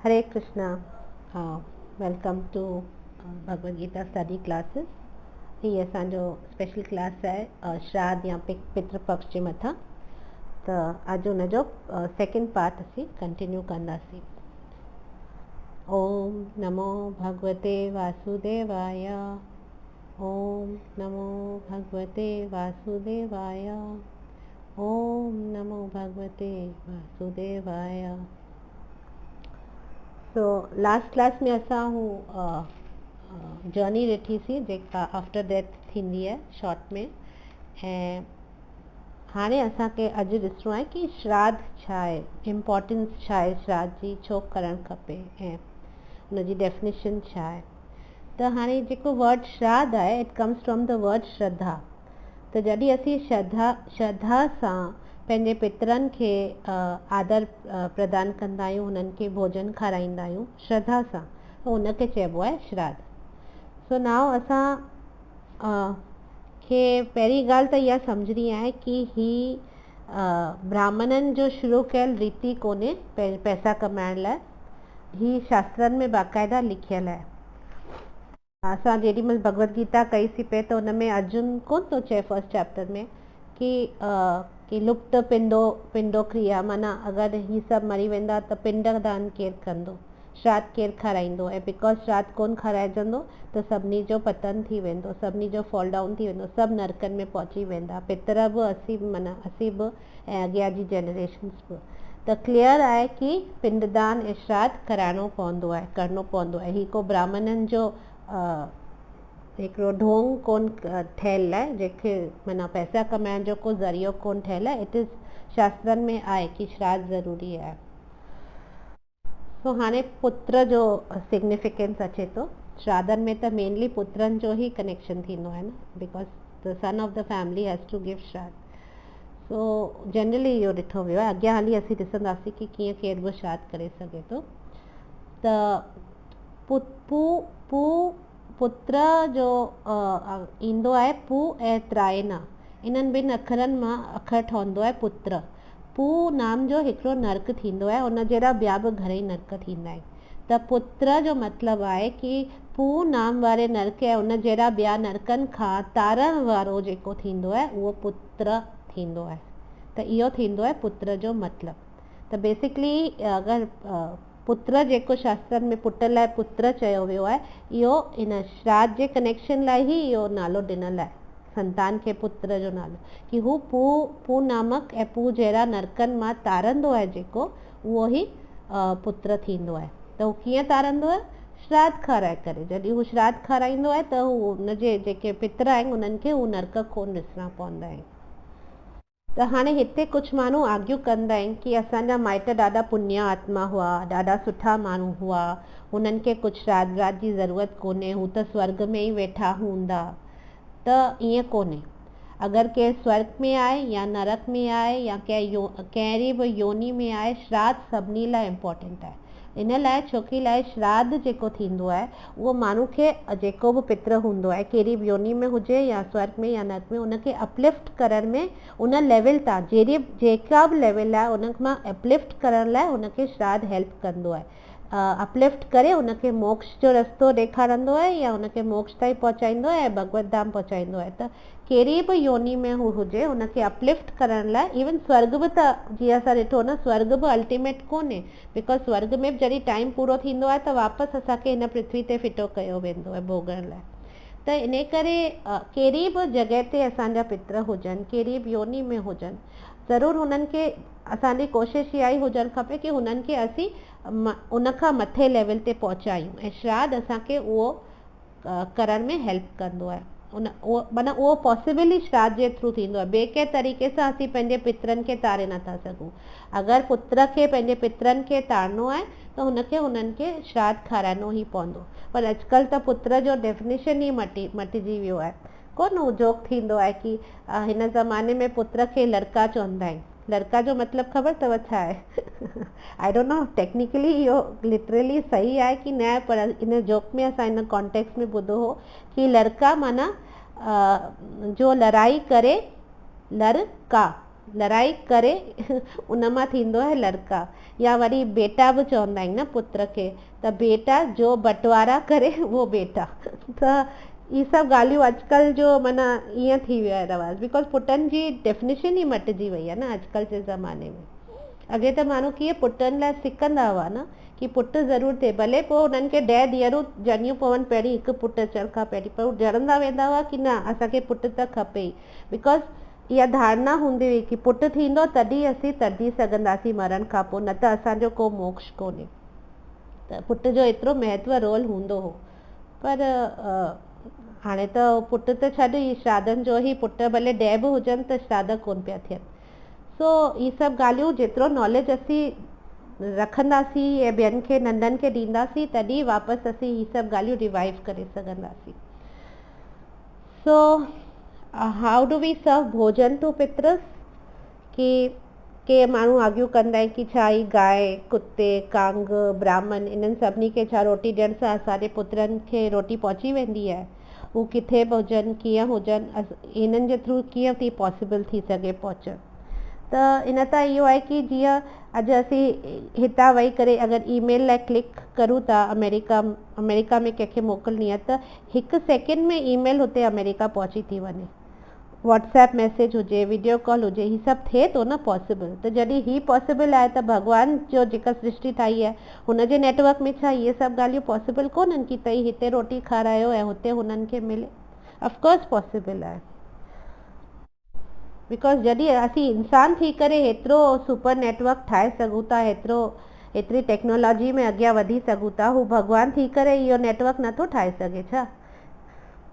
Hare Krishna. Welcome to Bhagavad Gita study classes. ही असांजो special class है श्राद्ध या पितृपक्ष जे मथां। त अॼु हुनजो सेकेंड पार्ट असीं कंटिन्यू कंदासीं। ओम नमो भगवते वासुदेवाय। ओम नमो भगवते वासुदेवाय। ओम नमो भगवते वासुदेवाय। सो लास्ट क्लास में असां जर्नी ॾिठीसीं जेका आफ्टर डेथ थींदी आहे शॉर्ट में। ऐं हाणे असांखे अॼु ॾिसणो आहे कि श्राद्ध छा आहे, इम्पोर्टेंस छा आहे श्राद्ध जी, छो करणु खपे ऐं हुनजी डेफिनेशन छा आहे। त हाणे जेको वर्ड श्राद्ध आहे it comes from the word shraddha. त जॾहिं असीं श्रद्धा सां पंहिंजे पितरनि खे आदर प्रदान कंदा आहियूं, हुननि खे भोजन खाराईंदा आहियूं श्रद्धा सां, त हुनखे चइबो आहे श्राद्ध। सो नाउ असां खे पहिरीं ॻाल्हि त इहा सम्झणी आहे कि ही ब्राह्मणनि जो शुरू कयल रीति कोन्हे पैसा कमाइण लाइ। ही शास्त्रनि में बाक़ाइदा लिखियल आहे। असां जेॾी महिल भगवद गीता कईसीं पे त हुन में अर्जुन कोन थो चए फर्स्ट चैप्टर में कि लुप्त पिंडो क्रिया, माना अगरि ही सभु मरी वेंदा त पिंड दान केरु कंदो, श्राद्ध केरु खाराईंदो। ऐं बिकॉज श्राद्ध कोन खाराइजंदो त सभिनी जो पतन थी वेंदो, सभिनी जो फॉल डाउन थी वेंदो, सभु नरकनि में पहुची वेंदा, पितर बि असीं बि ऐं अॻियां जी जनरेशन्स बि। त क्लियर आहे कि पिंडदान ऐं श्राद्ध कराइणो पवंदो आहे, करिणो पवंदो आहे। ही को ब्राह्मणनि जो हिकिड़ो ढोंग कोन ठहियलु आहे, जंहिंखे माना पैसा कमाइण जो को ज़रियो कोन ठहियलु आहे। इट इज़ शास्त्रनि में आहे कि श्राद्ध ज़रूरी आहे। सो हाणे पुत्र जो सिग्निफिकेंस अचे थो। श्राद्धनि में त मेनली पुत्रनि जो ई कनेक्शन थींदो आहे न, because the son of the family has to give shraddh. So generally इहो ॾिठो वियो आहे। अॻियां हली असीं ॾिसंदासीं कि कीअं केरु बि श्राद्ध करे सघे थो। त पुत्र जो ईंदो आहे पू ऐं त्रायना, इन्हनि ॿिनि अखरनि मां अखर ठहंदो आहे पुत्र। पू नाम जो हिकिड़ो नर्क थींदो आहे, उन जहिड़ा ॿिया बि घणेई नर्क थींदा आहिनि। त पुत्र जो मतिलबु आहे कि पू नाम वारे नर्क ऐं उन जहिड़ा ॿिया नर्कनि खां तारण वारो जेको थींदो आहे उहो पुत्र थींदो आहे। त इहो थींदो आहे पुत्र जो मतिलबु। त बेसिकली अगरि पुत्र जेको शास्त्रनि में पुट लाइ पुत्र चयो वियो आहे, इहो इन श्राद्ध जे कनेक्शन लाइ ई इहो नालो ॾिनल आहे, संतान खे पुत्र जो नालो, कि हू पू नामक ऐं पू जहिड़ा नरकनि मां तारंदो आहे जेको, उहो ई पुत्र थींदो आहे। त हू कीअं तारंदो आहे? श्राद्ध खाराए करे। जॾहिं हू श्राद्ध खाराईंदो आहे त हू हुनजे जेके पितर आहिनि उन्हनि खे हू नरक कोन ॾिसणा पवंदा आहिनि। त हाणे हिते कुझु माण्हू आर्ग्यू कंदा आहिनि कि असांजा माइट ॾाढा पुण्य आत्मा हुआ, ॾाढा सुठा माण्हू हुआ, हुननि खे कुझु श्राद्ध व्राद्ध जी ज़रूरत कोन्हे, हू त स्वर्ग में ई वेठा हूंदा। त ईअं कोन्हे। अगरि केरु स्वर्ग में आहे या नरक में आहे या कहिड़ी बि योनी में आहे, श्राद्ध सभिनी लाइ इम्पोर्टेंट आहे। इन लाइ छोकी लाइ श्राद्ध जेको थींदो आहे उहो माण्हू खे जेको बि पितर हूंदो आहे, कहिड़ी बि योनी में हुजे या स्वर्ग में या नरक में, उनखे अपलिफ्ट करण में, उन लेवल तां जेका बि लेवल आहे उन मां अपलिफ्ट करण लाइ उनखे श्राद्ध हेल्प कंदो आहे। अपलिफ्ट करे उनखे मोक्ष जो रस्तो ॾेखारंदो आहे या उनखे मोक्ष ताईं पहुचाईंदो आहे ऐं भगवत धाम पहुचाईंदो आहे। त कहिड़ी बि योनी में हू हुजे, उनखे अपलिफ्ट करण लाइ इवन स्वर्ग बि, त जीअं असां ॾिठो न, स्वर्ग बि अल्टीमेट कोन्हे, बिकॉज स्वर्ग में जॾहिं टाइम पूरो थींदो आहे त वापसि असांखे हिन पृथ्वी ते फिटो कयो वेंदो आहे भोगण लाइ। त इन करे कहिड़ी बि जॻह ते असांजा पितर हुजनि, कहिड़ी बि योनी में हुजनि, ज़रूरु हुननि खे असांजी कोशिशि इहा ई हुजणु खपे कि हुननि खे असीं उनखां मथे लेवल ते पहुचायूं। ऐं श्राद्ध असांखे उहो करण में हेल्प कंदो आहे। माना उहो पॉसिबल ई श्राद्ध जे थ्रू थींदो आहे। ॿिए कंहिं तरीक़े सां असीं पंहिंजे पितरनि खे तारे नथा सघूं। अगरि पुत्र खे पंहिंजे पितरनि खे तारणो आहे त हुननि खे श्राद्ध खाराइणो ई पवंदो। पर अॼुकल्ह त पुत्र जो डेफिनेशन ई मटिजी वियो आहे। कोन हू जोक थींदो आहे कि हिन ज़माने में पुत्र खे लड़का चवंदा आहिनि। लड़का जो मतिलबु ख़बर अथव छा आहे? आई डोंट नो टेक्निकली इहो लिटरली सही आहे कि न, पर इन जोक में असां इन कॉन्टेक्स्ट में ॿुधो हो कि लड़का माना जो लड़ाई करे लड़का, लड़ाई करे उन मां थींदो आहे लड़का, या वरी बेटा बि चवंदा आहिनि न पुत्र खे, त बेटा जो बंटवारा करे वो बेटा। त ई सभु ॻाल्हियूं अॼुकल्ह जो माना ईअं थी वियो आहे रवाज़, बिकॉज़ पुटनि जी डेफिनेशन ई मटिजी वई आहे न अॼुकल्ह जे ज़माने में। अॻे त माण्हू कीअं पुटनि लाइ सिकंदा हुआ न, कि पुटु ज़रूरु थिए, भले पोइ हुननि खे 10 धीअरूं ॼणियूं पवनि पहिरीं हिकु पुटु अचण खां पहिरीं, पर हू ॼणंदा वेंदा हुआ कि न असांखे पुटु त खपे ई, बिकॉज़ इहा धारणा हूंदी हुई कि पुटु थींदो तॾहिं असीं तरी सघंदासीं मरण खां पोइ, न त असांजो को मोक्ष कोन्हे। त पुट जो एतिरो महत्व रोल हूंदो हो। पर हाणे त पुटु त छॾ, ई श्राद्धनि जो ई पुट भले 10 बि हुजनि त श्राद्ध कोन पिया थियनि। सो ई सभु ॻाल्हियूं जेतिरो नॉलेज असीं रखंदासीं ऐं ॿियनि खे नंढनि खे ॾींदासीं, तॾहिं वापसि असीं ही सभु ॻाल्हियूं रिवाइव करे सघंदासीं। सो हाउ डू वी सर्व भोजन टू पितृस, कि के माण्हू आर्ग्यू कंदा आहिनि कि छा ई गांइ, कुते, कांग, ब्राह्मण इन्हनि सभिनी खे छा रोटी ॾियण सां असांजे पुत्रनि खे रोटी पहुची वेंदी आहे? हू किथे बि हुजनि, कीअं हुजनि, इन्हनि जे थ्रू कीअं थी पॉसिबल थी सघे पहुचणु? त इन त इहो आहे कि जीअं अॼु असीं हितां वेही करे अगरि ईमेल लाइ क्लिक करूं था, अमेरिका में कंहिंखे मोकिलणी आहे त हिकु सेकेंड में ईमेल हुते अमेरिका पहुची थी वञे। व्हाट्सएप मैसेज हुजे, वीडियो कॉल हुजे, ही सभु थिए थो न पॉसिबल। त जॾहिं ही पॉसिबल आहे त भॻवान जो जेका सृष्टि ठाही आहे हुनजे नेटवर्क में छा इहे सभु ॻाल्हियूं पॉसिबल कोन्हनि कि तई हिते रोटी खारायो ऐं हुते हुननि खे मिले? ऑफकोर्स पॉसिबल आहे, बिकॉज़ जॾहिं असीं इंसान थी करे हेतिरो सुपर नेटवर्क ठाहे सघूं था, एतिरी टेक्नोलॉजी में अॻियां वधी सघूं था, हू भॻवान थी करे इहो नेटवर्क नथो ठाहे सघे छा?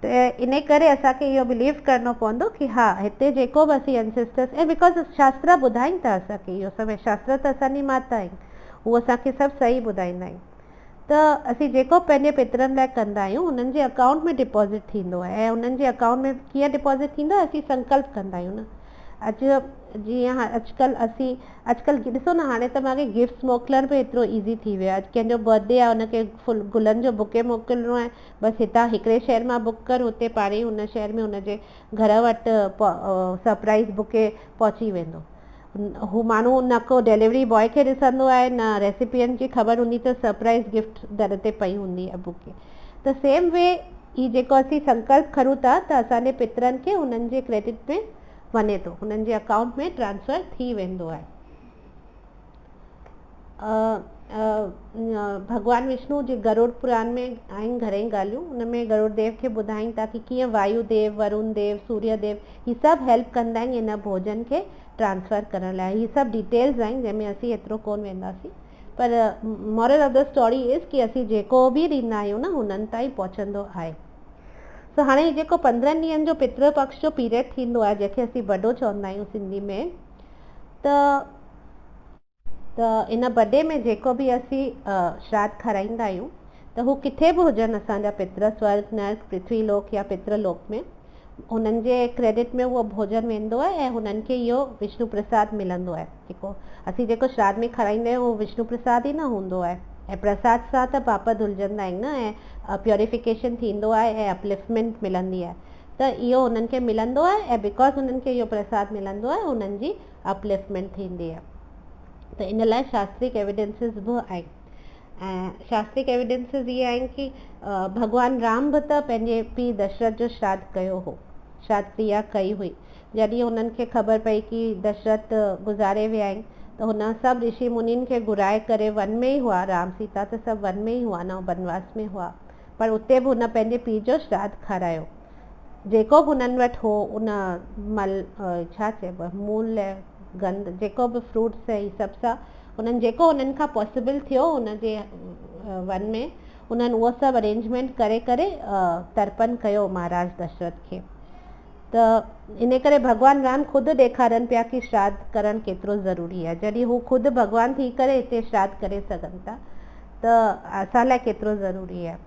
त इन करे असांखे इहो बिलीव करणो पवंदो कि हा हिते जेको बि असीं एंसेस्टर्स, ऐं बिकॉज़ शास्त्र ॿुधाइनि था असांखे इहो सभु, शास्त्र त असांजी माता आहिनि, उहो असांखे सभु सही ॿुधाईंदा आहिनि। त असीं जेको पंहिंजे पितरनि लाइ कंदा आहियूं उन्हनि जे अकाउंट में डिपॉज़िट थींदो आहे, ऐं उन्हनि जे अकाउंट में कीअं डिपॉज़िट थींदो आहे? असीं संकल्प कंदा आहियूं न। अॼु जीअं अॼुकल्ह ॾिसो न, हाणे त मूंखे गिफ्ट्स मोकिलण बि एतिरो ईज़ी थी वियो आहे। कंहिंजो बर्थडे आहे, उनखे फुल गुलनि जो बुके मोकिलिणो आहे, बसि हितां हिकिड़े शहर मां बुक कर, हुते पाणे ई हुन शहर में हुनजे घर वटि सरप्राइज़ बुके पहुची वेंदो। हू माण्हू न को डिलीवरी बॉय खे ॾिसंदो आहे, न रेसिपियन जी ख़बर हूंदी त सरप्राइज़ गिफ्ट दर ते पई हूंदी आहे बुके। त सेम वे ही जेको असीं संकल्प खणूं था त असांजे पितरनि खे हुननि जे क्रेडिट में वञे थो, हुननि जे अकाउंट में ट्रांसफर थी वेंदो आहे। भगवान विष्णु जे गरुड़ पुराण में आहिनि घणेई ॻाल्हियूं, उन में गरुड़ देव खे ॿुधाइनि था कि कीअं वायु देव, वरुण देव, सूर्य देव ही सभु हेल्प कंदा आहिनि इन भोजन खे ट्रांसफर करण लाइ। ही सभु डिटेल्स आहिनि जंहिंमें असीं एतिरो कोन वेंदासीं, पर moral of the story is कि असीं जेको बि ॾींदा आहियूं न हुननि ताईं पहुचंदो आहे। त हाणे जेको 15 ॾींहंनि जो पितृ पक्ष जो पीरियड थींदो आहे, जंहिंखे असीं बॾो चवंदा आहियूं सिंधी में, त इन बॾे में जेको बि असीं श्राद्ध खाराईंदा आहियूं त हू किथे बि हुजनि असांजा पितृ, स्वर्ग, नर्क, पृथ्वी लोक या पितृलोक में, हुननि जे क्रेडिट में उहो भोजन वेंदो आहे ऐं हुननि खे इहो विष्णु प्रसाद मिलंदो आहे। जेको श्राद्ध में खाराईंदा आहियूं उहो विष्णु प्रसाद ई न हूंदो आहे, ऐं प्रसाद सां त पाप धुलजंदा आहिनि न, ऐं प्योरिफिकेशन थींदो आहे ऐं अपलिफ्टमेंट मिलंदी आहे। त इहो हुननि खे मिलंदो आहे, ऐं बिकॉज़ हुननि खे इहो प्रसाद मिलंदो आहे हुननि जी अपलिफ्टमेंट थींदी आहे। त इन लाइ शास्त्रिक एविडेंसिस बि आहिनि, ऐं शास्त्रिक एविडेंसिस इहे आहिनि कि भॻवान राम बि त पंहिंजे पीउ दशरथ जो श्राद्ध कयो हो, श्राद्ध क्रिया कई हुई। जॾहिं हुननि खे ख़बर पई कि दशरथ गुज़ारे विया आहिनि त हुन सभु ऋषि मुनिनि खे घुराए करे, वन में ई हुआ, राम सीता त सभु वन में ई हुआ न, वनवास में हुआ, पर उते बि हुन पंहिंजे पीउ जो श्राद्ध खारायो। जेको बि हुननि वटि हो उन छा चइबो आहे, मूल गंध, जेको बि फ्रूट्स ऐं सभ सां हुननि जेको हुननि खां पॉसिबल थियो हुनजे वन में, हुननि उहो सभु अरेंजमेंट करे तर्पण कयो महाराज दशरथ खे। त इन करे भॻवान राम ख़ुदि ॾेखारनि पिया कि श्राद्ध करणु केतिरो ज़रूरी आहे। जॾहिं हू ख़ुदि भॻवान थी करे हिते श्राद्ध करे सघनि था त असां लाइ केतिरो ज़रूरी आहे।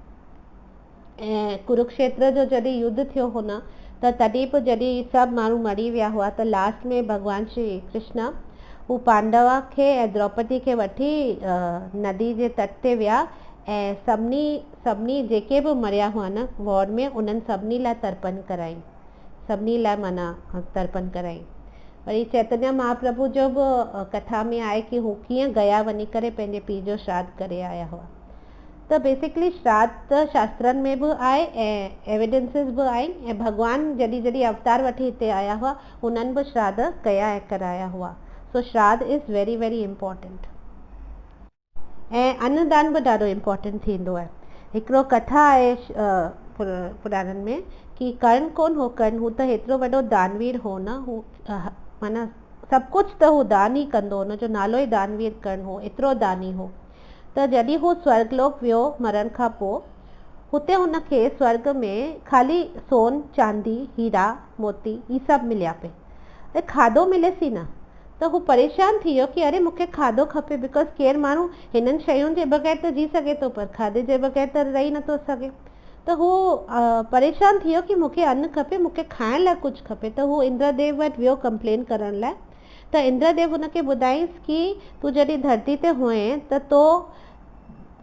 ऐं कुरुक्षेत्र जो जॾहिं युद्ध थियो हो न, त तॾहिं बि जॾहिं सभु माण्हू मरी विया हुआ त लास्ट में भॻवान श्री कृष्ण हू पांडवा खे ऐं द्रौपदी खे वठी नदी जे तट ते विया, ऐं सभिनी जेके बि मरिया हुआ न वॉर में, उन्हनि सभिनी लाइ तर्पण कराई, सभिनी लाइ माना तर्पण कराई। वरी चैतन्य महाप्रभु जो बि कथा में आहे कि हू कीअं गया वञी करे पंहिंजे पीउ जो श्राद्ध करे आया हुआ। त बेसिकली श्राद्ध शास्त्रनि में बि आहे ऐं एविडेंसिस बि आहिनि ऐं भॻवानु जॾहिं जॾहिं अवतार वठी हिते आया हुआ हुननि बि श्राद्ध कया ऐं कराया हुआ। सो श्राद्ध इज़ वेरी वेरी इम्पोर्टेंट। ऐं अन्नदान बि ॾाढो इम्पोर्टेंट थींदो आहे। हिकिड़ो कथा आहे पुराणनि में कि कर्ण कोन हो, कर्ण हू त हेतिरो वॾो दानवीर हो न, हू माना सभु कुझु त हू दान ई कंदो, हुनजो नालो ई दानवीर कर्ण हो, एतिरो दानी हो। त जॾहिं हू स्वर्गलोक वियो मरण खां पोइ, हुते हुनखे स्वर्ग में ख़ाली सोन चांदी हीरा मोती ही सभु मिलिया पे, ऐं खाधो मिलेसि ई न। त हू परेशान थी वियो कि अरे मूंखे खाधो खपे, बिकॉज केरु माण्हू हिननि शयुनि जे बग़ैर त जी सघे थो पर खाधे जे बग़ैर त रही नथो सघे। त हू परेशान थी वियो कि मूंखे अन्न खपे, मूंखे खाइण लाइ कुझु खपे। त हू इंद्रदेव वटि वियो कंप्लेन करण लाइ। त इंद्रदेव हुनखे ॿुधाईंसि कि तूं जॾहिं धरती ते हुए त तो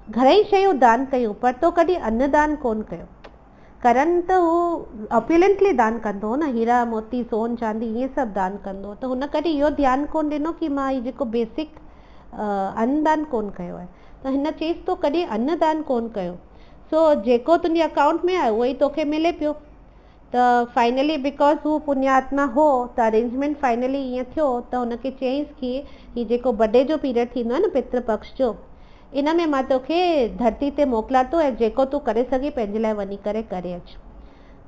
घणेई शयूं दान कयूं पर तो कॾहिं अन्नदान कोन कयो। करण त हू ऑप्युलेंटली दान कंदो हो न, हीरा मोती सोन चांदी इहे सभु दान कंदो। त हुन कॾहिं इहो ध्यानु कोन ॾिनो कि मां हीउ जेको बेसिक अन्नदान कोन कयो आहे। त हिन चयईसि तो कॾहिं अन्नदान कोन कयो, सो जेको तुंहिंजे अकाउंट में आहे उहो ई तोखे मिले पियो। त फाइनली बिकॉज हू पुण्यात्मा हो त अरेंजमेंट फाइनली ईअं थियो त हुनखे चयईंसि कि हीउ जेको बर्थडे जो पीरियड थींदो आहे न पितृपक्ष जो, इन में मां तोखे धरती ते मोकिलियां थो ऐं जेको तूं करे सघी पंहिंजे लाइ वञी करे करे अचु।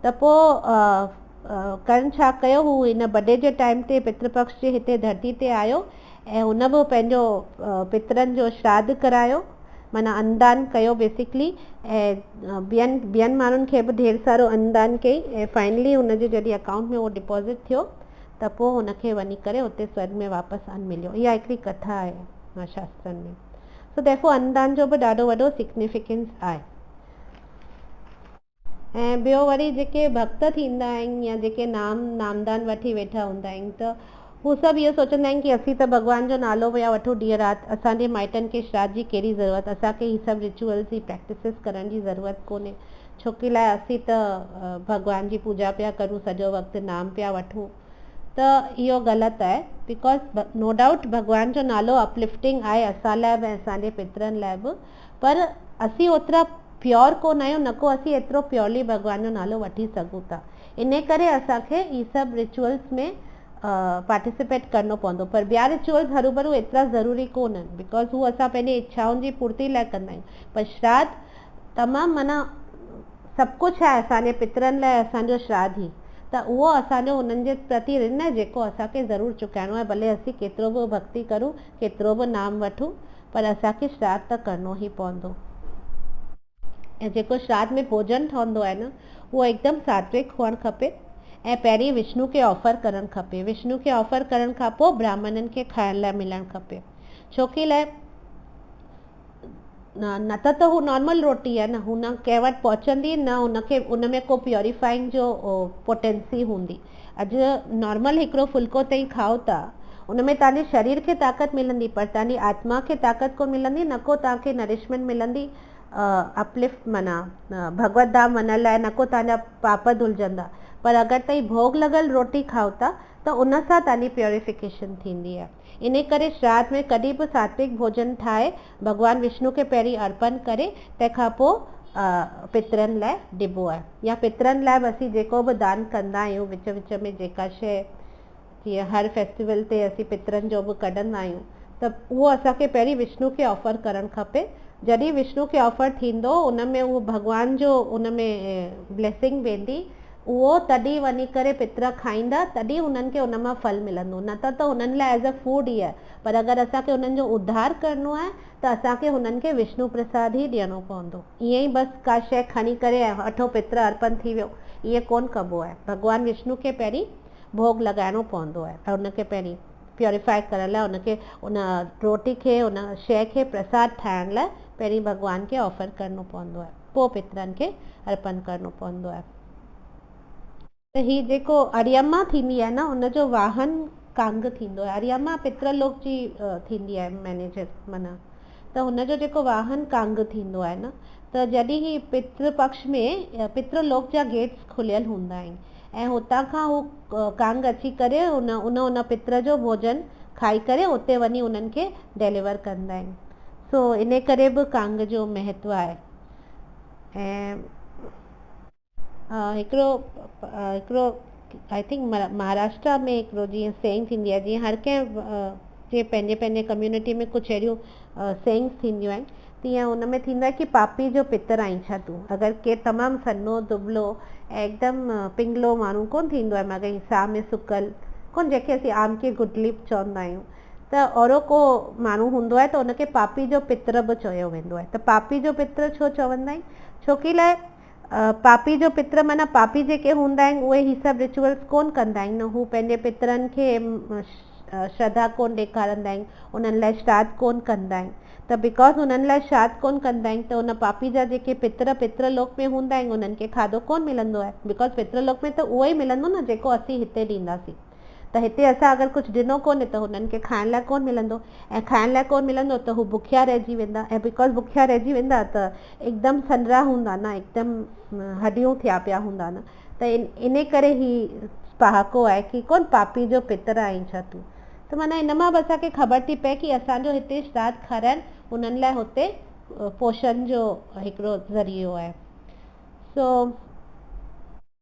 त पोइ कर्ण छा कयो, हू हिन बर्थडे जे टाइम ते पितृपक्ष जे हिते धरती ते आयो ऐं हुन बि पंहिंजो पितरनि जो श्राद्ध करायो, माना अन्नदान कयो बेसिकली, ऐं ॿियनि माण्हुनि खे बि ढेर सारो अन्नदान कई। ऐं फाइनली हुनजे जॾहिं अकाउंट में उहो डिपॉज़िट थियो त पोइ हुनखे वञी करे उते स्वर्ग में वापसि अन्न मिलियो। इहा हिकिड़ी कथा आहे शास्त्रनि में। सो देखो अन्नदान जो बि ॾाढो वॾो सिग्निफिकेंस आहे। ऐं ॿियो वरी जेके भक्त थींदा आहिनि या जेके नामदान वठी वेठा हूंदा आहिनि त हू सभु इहो सोचंदा आहिनि कि असीं त भॻवान जो नालो पिया वठूं ॾींहुं राति, असांजे माइटनि खे श्राद्ध जी कहिड़ी ज़रूरत, असांखे हीअ सभु रिचुअल्स जी प्रैक्टिसिस करण जी ज़रूरत कोन्हे, छोकी लाइ असीं त भॻवान जी पूजा पिया करूं, सॼो वक़्तु नाम पिया वठूं। त इहो ग़लति आहे, बिकॉज नो डाउट भॻवान जो नालो अपलिफ्टिंग आहे असां लाइ बि ऐं असांजे पितरनि लाइ बि, पर असीं ओतिरा प्योर कोन आहियूं, न को असीं एतिरो प्योरली भॻवान जो नालो वठी सघूं था। इन करे असांखे हीअ सभु रिचुअल्स में पार्टिसिपेट करिणो पवंदो। पर ॿिया रिचुअल्स हरू भरू एतिरा ज़रूरी कोन आहिनि, बिकॉज हू असां पंहिंजी इच्छाउनि जी पूर्ति लाइ कंदा आहियूं। पर श्राद्ध तमामु माना सभु कुझु आहे असांजे पितरनि लाइ, असांजो श्राद्ध ई त उहो असांजो उन्हनि जे प्रति ऋण आहे जेको असांखे ज़रूरु चुकाइणो आहे, भले असीं केतिरो बि भक्ति करूं, केतिरो बि नाम वठूं, पर असांखे श्राद्ध त करिणो ई पवंदो। ऐं जेको श्राद्ध में भोजन ठहंदो आहे न, उहो हिकदमि सात्विक हुअणु खपे ऐं पहिरीं विष्णु खे ऑफर करणु खपे। विष्णु खे ऑफर करण खां पोइ ब्राह्मणनि खे खाइण लाइ मिलणु खपे, छोकी लाइ न त हू नॉर्मल रोटी आहे न, हू न कंहिं वटि पहुचंदी, न हुनखे उन में को प्योरीफाइंग जो पोटेंसी हूंदी। अॼु नॉर्मल हिकिड़ो फुल्को तव्हां खाओ था, उन में तव्हांजे शरीर खे ताक़त मिलंदी पर तव्हांजी आत्मा खे ताक़त कोन मिलंदी, न को तव्हांखे नरिशमेंट मिलंदी अपलिफ्ट माना भगवत धाम वञण लाइ, न को तव्हांजा पाप धुलजंदा। पर अगरि तव्हां भोग लॻल रोटी खाओ था त उन सां तव्हांजी प्योरिफिकेशन थींदी आहे। इन करे श्राद्ध में कॾहिं बि सात्विक भोजन ठाहे भॻवान विष्णु खे पहिरीं अर्पण करे तंहिंखां पोइ पितरनि लाइ ॾिबो आहे। या पितरनि लाइ बि असीं जेको बि दान कंदा आहियूं विच विच में जेका शइ, जीअं हर फेस्टिवल ते असीं पितरनि जो बि कढंदा आहियूं, त उहो असांखे पहिरीं विष्णु खे ऑफर करणु खपे। जॾहिं विष्णु खे ऑफर थींदो उन में उहो भॻवान जो उन में ब्लेसिंग वेंदी, उहो तॾहिं वञी करे पितर खाईंदा, तॾहिं उन्हनि खे उन मां फल मिलंदो, न त उन्हनि लाइ एज़ अ फूड ई आहे। पर अगरि असांखे उन्हनि जो उद्धार करिणो आहे त असांखे हुननि खे विष्णु प्रसाद ई ॾियणो पवंदो। ईअं ई बसि का शइ खणी करे अठो पितर अर्पण थी वियो, ईअं कोन कबो आहे। भॻवान विष्णु खे पहिरीं भोग लॻाइणो पवंदो आहे ऐं उनखे पहिरीं प्योरीफाई करण लाइ उनखे उन रोटी खे उन शइ खे प्रसाद ठाहिण लाइ पहिरीं भॻवान खे ऑफर करिणो पवंदो आहे, पोइ पितरनि खे अर्पण करिणो पवंदो आहे। त हीउ जेको अरियमा थींदी आहे न, हुनजो वाहन कांग थींदो आहे। अरियमा पितृलोक जी थींदी आहे मैनेजर माना, त हुनजो जेको वाहन कांग थींदो आहे न, त जॾहिं ही पितृपक्ष में पितृलोक जा गेट्स खुलियल हूंदा आहिनि ऐं हुतां खां हू कांग अची करे उन पित्र जो भोजन खाई करे उते वञी उन्हनि खे डिलीवर कंदा आहिनि। सो इन करे बि कांग जो महत्व आहे। ऐं हिकिड़ो आई थिंक महाराष्ट्र में हिकिड़ो जीअं सेइंग थींदी आहे, जीअं हर कंहिं जे पंहिंजे पंहिंजे कम्यूनिटी में कुझु अहिड़ियूं सेइंग्स थींदियूं आहिनि, तीअं हुन में थींदो आहे कि पापी जो पितर आहीं छा तूं। अगरि केरु तमामु सन्नो दुबलो ऐं हिकदमि पिंगलो माण्हू कोन थींदो आहे, मगर साह में सुकल कोन, जंहिंखे असीं आम की गुटली चवंदा आहियूं, त ओहिड़ो को माण्हू हूंदो आहे त उनखे पापी जो पितर बि चयो वेंदो आहे। त पापी जो पितर छो चवंदा आहिनि? छोकी लाइ पापी जो पितर माना पापी जेके हूंदा आहिनि उहे ही सभु रिचुअल्स कोन कंदा आहिनि, हू पंहिंजे पितरनि खे श्रद्धा कोन ॾेखारींदा आहिनि, उन्हनि लाइ श्राद्ध कोन कंदा आहिनि। त बिकॉज़ उन्हनि लाइ श्राद्ध कोन कंदा आहिनि त उन पापी जा जेके पितृलोक में हूंदा आहिनि उन्हनि खे खाधो कोन मिलंदो आहे। बिकॉज़ पितृलोक में त उहो ई मिलंदो न जेको असीं हिते ॾींदासीं। त हिते असां अगरि कुझु ॾिनो कोन्हे त हुननि खे खाइण लाइ कोन मिलंदो, ऐं खाइण लाइ कोन मिलंदो त हू बुखिया रहिजी वेंदा, ऐं बिकॉज़ बुखिया रहिजी वेंदा त हिकदमि सनरा हूंदा न, हिकदमि हॾियूं थिया पिया हूंदा न। त इन करे ही पहाको आहे कि कोन पापी जो पितर आहीं छा तूं। त माना इन मां बि असांखे ख़बर थी पए कि असांजो हिते श्राद्ध खाराइण उन्हनि लाइ हुते पोषण जो हिकिड़ो ज़रियो आहे। सो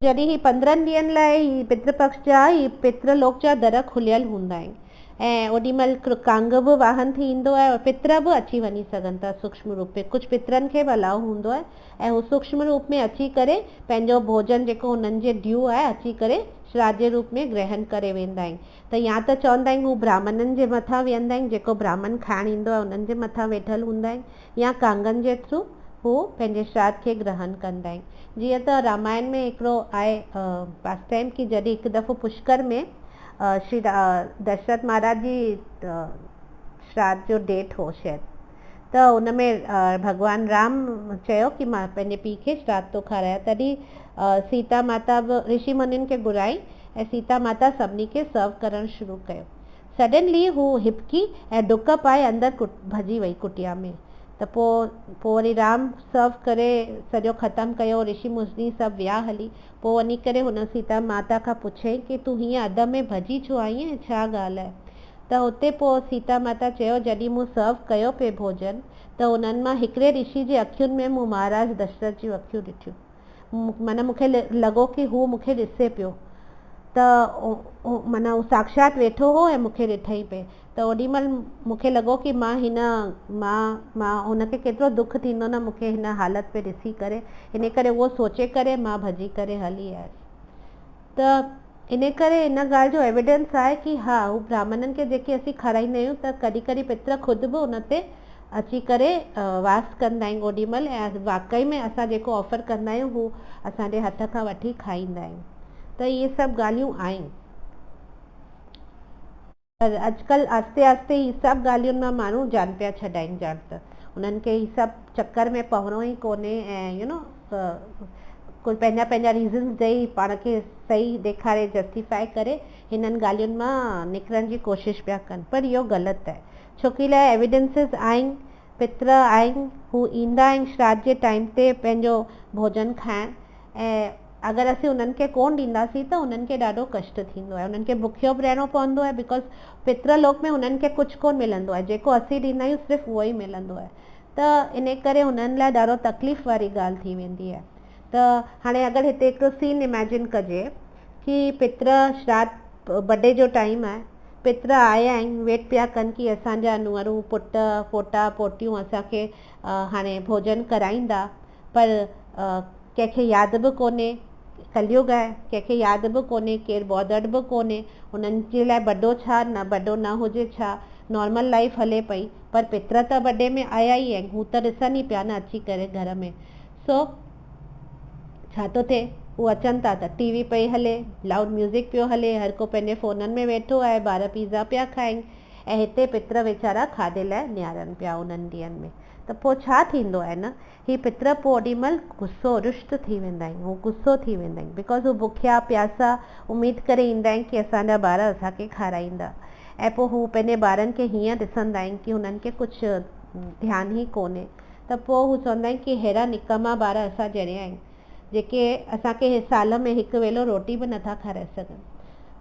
जॾहिं ही 15 ॾींहंनि लाइ ही पितृपक्ष जा ही पितृलोक जा दर खुलियल हूंदा आहिनि, ऐं ओॾी महिल कांग बि वाहन थी ईंदो आहे, और पितर बि अची वञी सघनि था सूक्ष्म रूप में। कुझु पितरनि खे बि अलाउ हूंदो आहे, ऐं हू सूक्ष्म रूप में अची करे पंहिंजो भोजन जेको हुननि जे ड्यू आहे अची करे श्राद्ध जे रूप में ग्रहण करे वेंदा आहिनि। त या त चवंदा आहिनि हू ब्राह्मणनि जे मथां वेहंदा आहिनि, जेको ब्राह्मण खाइण ईंदो आहे उन्हनि जे मथां वेठल हूंदा आहिनि, या कांगनि जे थ्रू हू पंहिंजे श्राद्ध खे ग्रहण कंदा आहिनि। जीअं त रामायण में हिकिड़ो आहे पास टाइम कि जॾहिं हिकु दफ़ो पुष्कर में श्री दशरथ महाराज जी श्राद्ध जो डेट हो शायदि, त उन में भॻवानु राम चयो कि मां पंहिंजे पीउ खे श्राद्ध थो खारायां। तॾहिं सीता माता बि ऋषि मुनियुनि खे घुराई ऐं सीता माता सभिनी खे सर्व करणु शुरू कयो। सडनली हू हिपकी ऐं डुक पाए अंदरि भॼी वई कुटिया में। त पोइ वरी राम सर्व करे सॼो ख़तमु कयो, ऋषि मुनि सभु विया हली। पोइ वञी करे हुन सीता माता खां पुछियईं कि तूं हीअं अध में भॼी छो आई आहीं, छा ॻाल्हि आहे? त हुते पोइ सीता माता चयो जॾहिं मूं सर्व कयो पिए भोजन त उन्हनि मां हिकिड़े ऋषि जे अखियुनि में मूं महाराज दशरथ जूं अखियूं ॾिठियूं। माना मूंखे लॻो कि हू मूंखे ॾिसे पियो, त माना हू साक्षात वेठो हो ऐं मूंखे ॾिठई पिए। त ओॾी महिल मूंखे लॻो कि मां हुनखे केतिरो दुख थींदो न मूंखे हिन हालत में ॾिसी करे, इन करे उहो सोचे करे मां भॼी करे हली आयसि। त इन करे इन ॻाल्हि जो एविडेंस आहे कि हा हू ब्राह्मणनि खे जेके असीं खाराईंदा आहियूं त कॾहिं कॾहिं पितर ख़ुदि बि उन ते अची करे वास कंदा आहिनि ओॾी महिल, ऐं वाक़ई में असां जेको ऑफर कंदा आहियूं हू असांजे हथ खां वठी खाईंदा आहियूं। त इहे सभु ॻाल्हियूं आहिनि, पर अॼुकल्ह आस्ते आस्ते ही सभु ॻाल्हियुनि मां माण्हू जान पिया छॾाइनि ॼाण त उन्हनि खे ही सभु चक्कर में पवणो ई कोन्हे, ऐं कोई पंहिंजा पंहिंजा रीज़न्स ॾेई पाण खे सही ॾेखारे जस्टिफाए करे हिननि ॻाल्हियुनि मां निकिरण जी कोशिशि पिया कनि, पर इहो ग़लति आहे। छोकी लाइ एविडेंसिस आहिनि, पितर आहिनि, हू ईंदा आहिनि श्राद्ध जे टाइम ते पंहिंजो भोजन खाइण, ऐं अगरि असीं उन्हनि खे कोन ॾींदासीं त उन्हनि खे ॾाढो कष्ट थींदो आहे, उन्हनि खे बुखियो बि रहणो पवंदो आहे। बिकॉज़ पितृलोक में हुननि खे कुझु कोन मिलंदो आहे, जेको असीं ॾींदा आहियूं सिर्फ़ु उहो ई मिलंदो आहे। त इन करे हुननि लाइ ॾाढो तकलीफ़ वारी ॻाल्हि थी वेंदी आहे। त हाणे अगरि हिते हिकिड़ो सीन इमेजिन कजे कि पितर श्राद्ध बर्थडे जो टाइम आहे, पितर आया आहिनि, वेट पिया कनि कि असांजा नुंहरूं पुट पोटा पोटियूं असांखे हाणे भोजन कराईंदा, पर कंहिंखे यादि बि कोन्हे, कलयुग आहे, कंहिंखे यादि बि कोन्हे, केरु बॉदर्ड बि कोन्हे, उन्हनि जे लाइ बर्थडे छा न बर्थडे न हुजे छा, नॉर्मल लाइफ हले पई, पर पितर त बर्थडे में आया ई आहिनि, हू त ॾिसनि ई पिया न अची करे घर में। सो छा थो थिए, हू अचनि था त टीवी पई हले, लाउड म्यूज़िक पियो हले, हर को पंहिंजे फ़ोननि में वेठो आहे, ॿार पिज़्ज़ा पिया खाइनि, ऐं हिते पितर वीचारा खाधे लाइ निहारनि पिया उन्हनि ॾींहंनि में। त पोइ छा थींदो आहे न, ही पितर पोइ ओॾी महिल गुस्सो रुष्ट थी वेंदा आहिनि, हू गुस्सो थी वेंदा आहिनि, बिकॉज़ हू बुखिया प्यासा उमेद करे ईंदा आहिनि कि असांजा ॿार असांखे खाराईंदा, ऐं पोइ हू पंहिंजे ॿारनि खे हीअं ॾिसंदा आहिनि कि हुननि खे कुझु ध्यानु ई कोन्हे। त पोइ हू चवंदा आहिनि कि अहिड़ा निकम्मा ॿार असां जणिया आहिनि। जेके असांखे साल में हिकु वेलो रोटी बि नथा खाराए सघनि।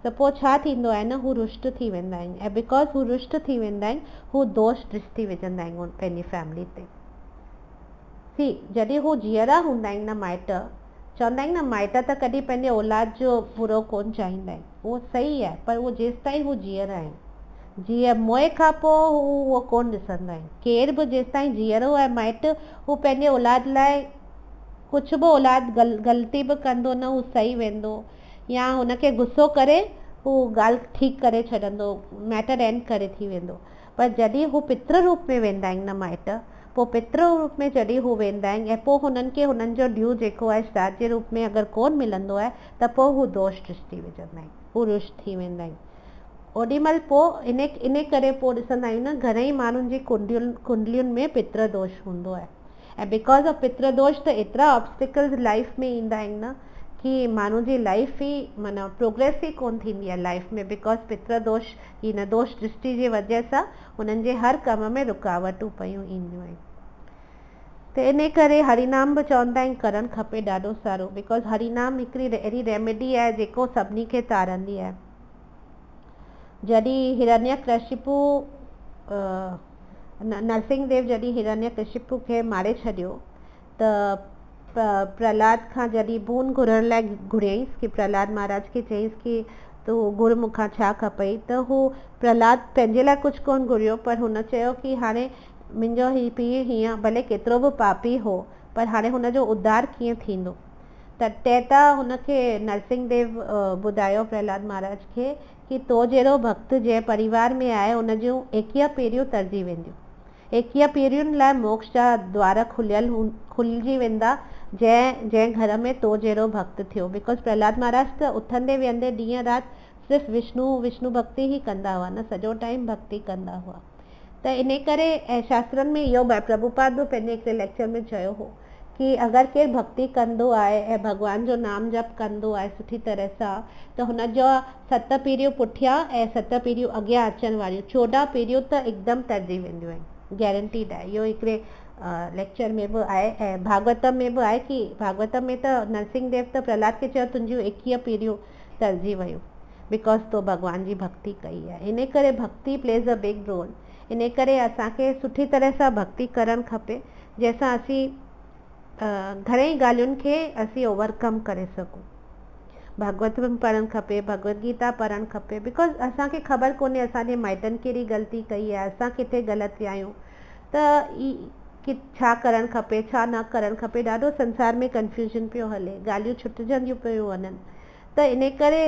त पोइ छा थींदो आहे न, हू रुष्ट थी वेंदा आहिनि, ऐं बिकॉज़ हू रुष्ट थी वेंदा आहिनि, हू दोष दृष्टि विझंदा आहिनि पंहिंजी फैमिली ते। सी जॾहिं हू जीअरा हूंदा आहिनि न माइट, चवंदा आहिनि न माइट त कॾहिं पंहिंजे औलाद जो बुरो कोन चाहींदा आहिनि, उहो सही आहे, पर उहो जेसि ताईं हू जीअरा आहिनि, जीअं मोए खां पोइ हू उहो कोन ॾिसंदा आहिनि। केर बि जेसि ताईं जीअरो आहे माइट, हू पंहिंजे औलाद लाइ कुझु बि औलाद ग़लती बि कंदो न, हू सही वेंदो, या हुनखे गुस्सो करे हू ॻाल्हि ठीकु करे छॾंदो, मैटर एंड करे थी वेंदो। पर जॾहिं हू पितृ रूप में वेंदा आहिनि न माइट, पोइ पितृ रूप में जॾहिं हू वेंदा आहिनि, ऐं पोइ हुननि खे हुननि जो ड्यू जेको आहे श्राद्ध जे रूप में अगरि कोन मिलंदो आहे, त पोइ हू दोष दृष्टि विझंदा आहिनि, हू रुष्ट थी वेंदा आहिनि। ओॾीमहिल पोइ इन करे पोइ ॾिसंदा आहियूं न, घणेई माण्हुनि जी कुंडलियुनि में पितृ दोष हूंदो आहे, ऐं बिकॉज़ ऑफ पितृ दोष त एतिरा ऑब्स्टिकल्स लाइफ में ईंदा आहिनि न, कि माण्हू जी लाइफ ई माना प्रोग्रेस ई कोन थींदी आहे लाइफ में, बिकॉज़ पितृ दोष हिन दोष दृष्टि जी वजह सां हुननि जे हर कम में रुकावटूं पयूं ईंदियूं आहिनि। त इन करे हरिनाम बि चवंदा आहिनि करणु खपे ॾाढो सारो, बिकॉज़ हरिनाम हिकिड़ी अहिड़ी रेमेडी आहे जेको सभिनी खे तारंदी आहे। जॾहिं हिरण्यकशिपु नरसिंह देव जॾहिं हिरण्यकशिपु खे मारे छॾियो, त प्रहलाद खां जॾहिं बून घुरण लाइ घुरियईंसि, कि प्रहलाद महाराज खे चयईंसि कि तूं गुर मूंखां छा खपई, त हू प्रहलाद पंहिंजे लाइ कुझु कोन घुरियो, पर हुन चयो कि हाणे मुंहिंजो हीउ पीउ हीअं भले केतिरो बि पापी हो, पर हाणे हुनजो उद्धार कीअं थींदो। त हुनखे नरसिंह देव ॿुधायो प्रहलाद महाराज खे कि तो जहिड़ो भक्त जंहिं परिवार में आहे, उन जूं 21 पीढ़ियूं तरजी वेंदियूं, 21 पीढ़ियुनि लाइ मोक्ष जा द्वार खुलिजी वेंदा, जंहिं घर में तो जहिड़ो भक्त थियो। बिकॉज़ प्रहलाद महाराज त उथंदे वेहंदे ॾींहं राति सिर्फ़ु विष्णु भक्ति ई कंदा हुआ न, सॼो टाइम भक्ति कंदा हुआ। त इन करे ऐं शास्त्रनि में इहो प्रभुपाद बि पंहिंजे हिकिड़े लेक्चर में चयो हो कि अगरि केरु भक्ति कंदो आहे ऐं भॻवान जो नाम जप कंदो आहे सुठी तरह सां, त हुनजो 7 पीढ़ियूं पुठियां ऐं 7 पीढ़ियूं अॻियां अचण वारियूं 14 पीढ़ियूं त हिकदमि तरजी वेंदियूं आहिनि, गारंटीड आहे। इहो हिकिड़े लेक्चर में बि आहे, ऐं भागवतम में बि आहे, कि भागवतम में त नरसिंह देव त प्रहलाद खे चयो तुंहिंजियूं 21 पीढ़ियूं तरजी वियूं, बिकॉज़ तो भॻवान जी भक्ति कई आहे। इन करे भक्ति प्लेज अ बिग रोल। इन करे असांखे सुठी तरह सां भक्ति करणु खपे, जंहिंसां असीं घणेई ॻाल्हियुनि खे असीं ओवरकम करे सघूं। भागवतम पढ़णु खपे, भगवत गीता पढ़णु खपे, बिकॉज़ असांखे ख़बर कोन्हे असांजे माइटनि कहिड़ी ग़लती कई आहे, असां किथे ग़लति विया आहियूं, त छा करणु खपे छा न करणु खपे। ॾाढो संसार में कंफ्यूजन पियो हले, ॻाल्हियूं छुटिजंदियूं पियूं वञनि। त इन करे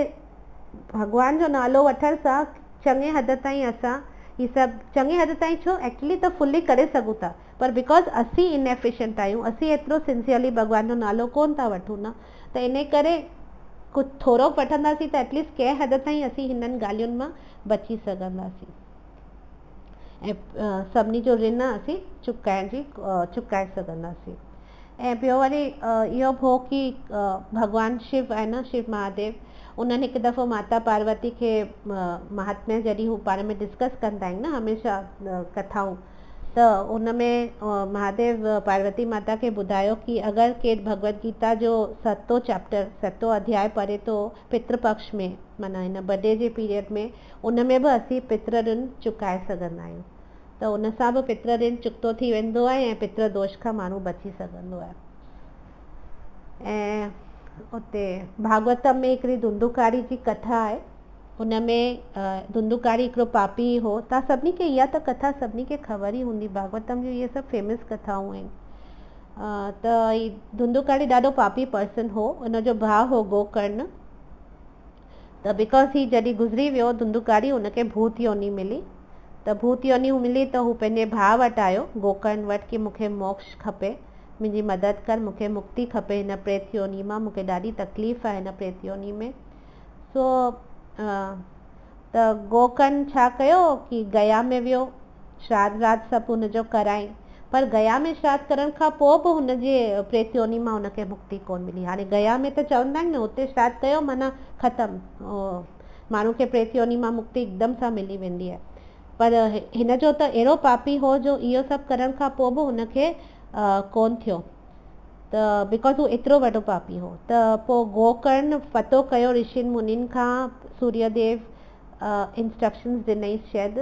भॻवान जो नालो वठण सां चङे हद ताईं असां ही सभु, चङे हद ताईं छो एक्चुअली त फुली करे सघूं था, पर बिकॉज़ असीं इनएफिशिएंट आहियूं, असीं एतिरो सिंसियरली भॻवान जो नालो कोन था वठूं न, त इन करे कुझु थोरो वठंदासीं त एटलीस्ट कंहिं हद ताईं असीं हिननि ॻाल्हियुनि मां बची सघंदासीं, ऐं सभिनी जो ऋण असीं चुकाए सघंदासीं। ऐं ॿियो वरी इहो हो कि भॻवानु शिव आहे न, शिव महादेव, उन्हनि हिकु दफ़ो माता पार्वती खे महात्म्य जॾहिं हू पाण में डिस्कस कंदा आहिनि न हमेशह कथाऊं, त उन में महादेव पार्वती माता खे ॿुधायो कि अगरि केरु भगवत गीता जो 7 चैप्टर 7 अध्याय पढ़े थो पितृपक्ष में, माना हिन बर्थडे जे पीरियड में, उन में बि असीं पितृ ऋण चुकाए सघंदा आहियूं। त उन सां बि पितृ ऋण चुकतो थी वेंदो आहे ऐं पितृ दोष खां माण्हू बची सघंदो आहे। ऐं उते भागवतम में हिकिड़ी धुंधुकारी जी कथा आहे, हुन में धुंधुकारी हिकिड़ो पापी हो। तव्हां सभिनी खे इहा त कथा सभिनी खे ख़बर ई हूंदी, भागवतम जूं इहे सभु फेमस कथाऊं आहिनि। त ही धुंधुकारी ॾाढो पापी पर्सन हो, हुनजो भाउ हो गोकर्ण। त बिकॉज़ ही जॾहिं गुज़री वियो धुंधुकारी, हुनखे भूत योनी मिली, त भूत योनी मिली त हू पंहिंजे भाउ वटि आयो गोकर्ण वटि कि मूंखे मोक्ष खपे, मुंहिंजी मदद कर, मूंखे मुक्ति खपे हिन प्रेत योनी मां, मूंखे ॾाढी तकलीफ़ आहे हिन प्रेत योनी में। सो त गोकर्ण छा कयो कि गया में वियो, श्राद्ध व्राद्ध सभु हुनजो कराई, पर गया में श्राद्ध करण खां पोइ बि हुनजे प्रेत योनी मां हुनखे मुक्ति कोन मिली। हाणे गया में त चवंदा आहिनि न हुते श्राद्ध कयो माना ख़तमु, माण्हू खे प्रेत योनी मां मुक्ति हिकदमि सां मिली वेंदी आहे, पर हिन जो त अहिड़ो पापी हो जो इहो सभु करण खां पोइ बि हुनखे कोन थियो। त बिकॉज हू एतिरो वॾो पापी हो। त पोइ गोकर्ण पतो कयो ऋषिनि मुनिनि खां, सूर्यदेव इंस्ट्रक्शंस ॾिनई शायदि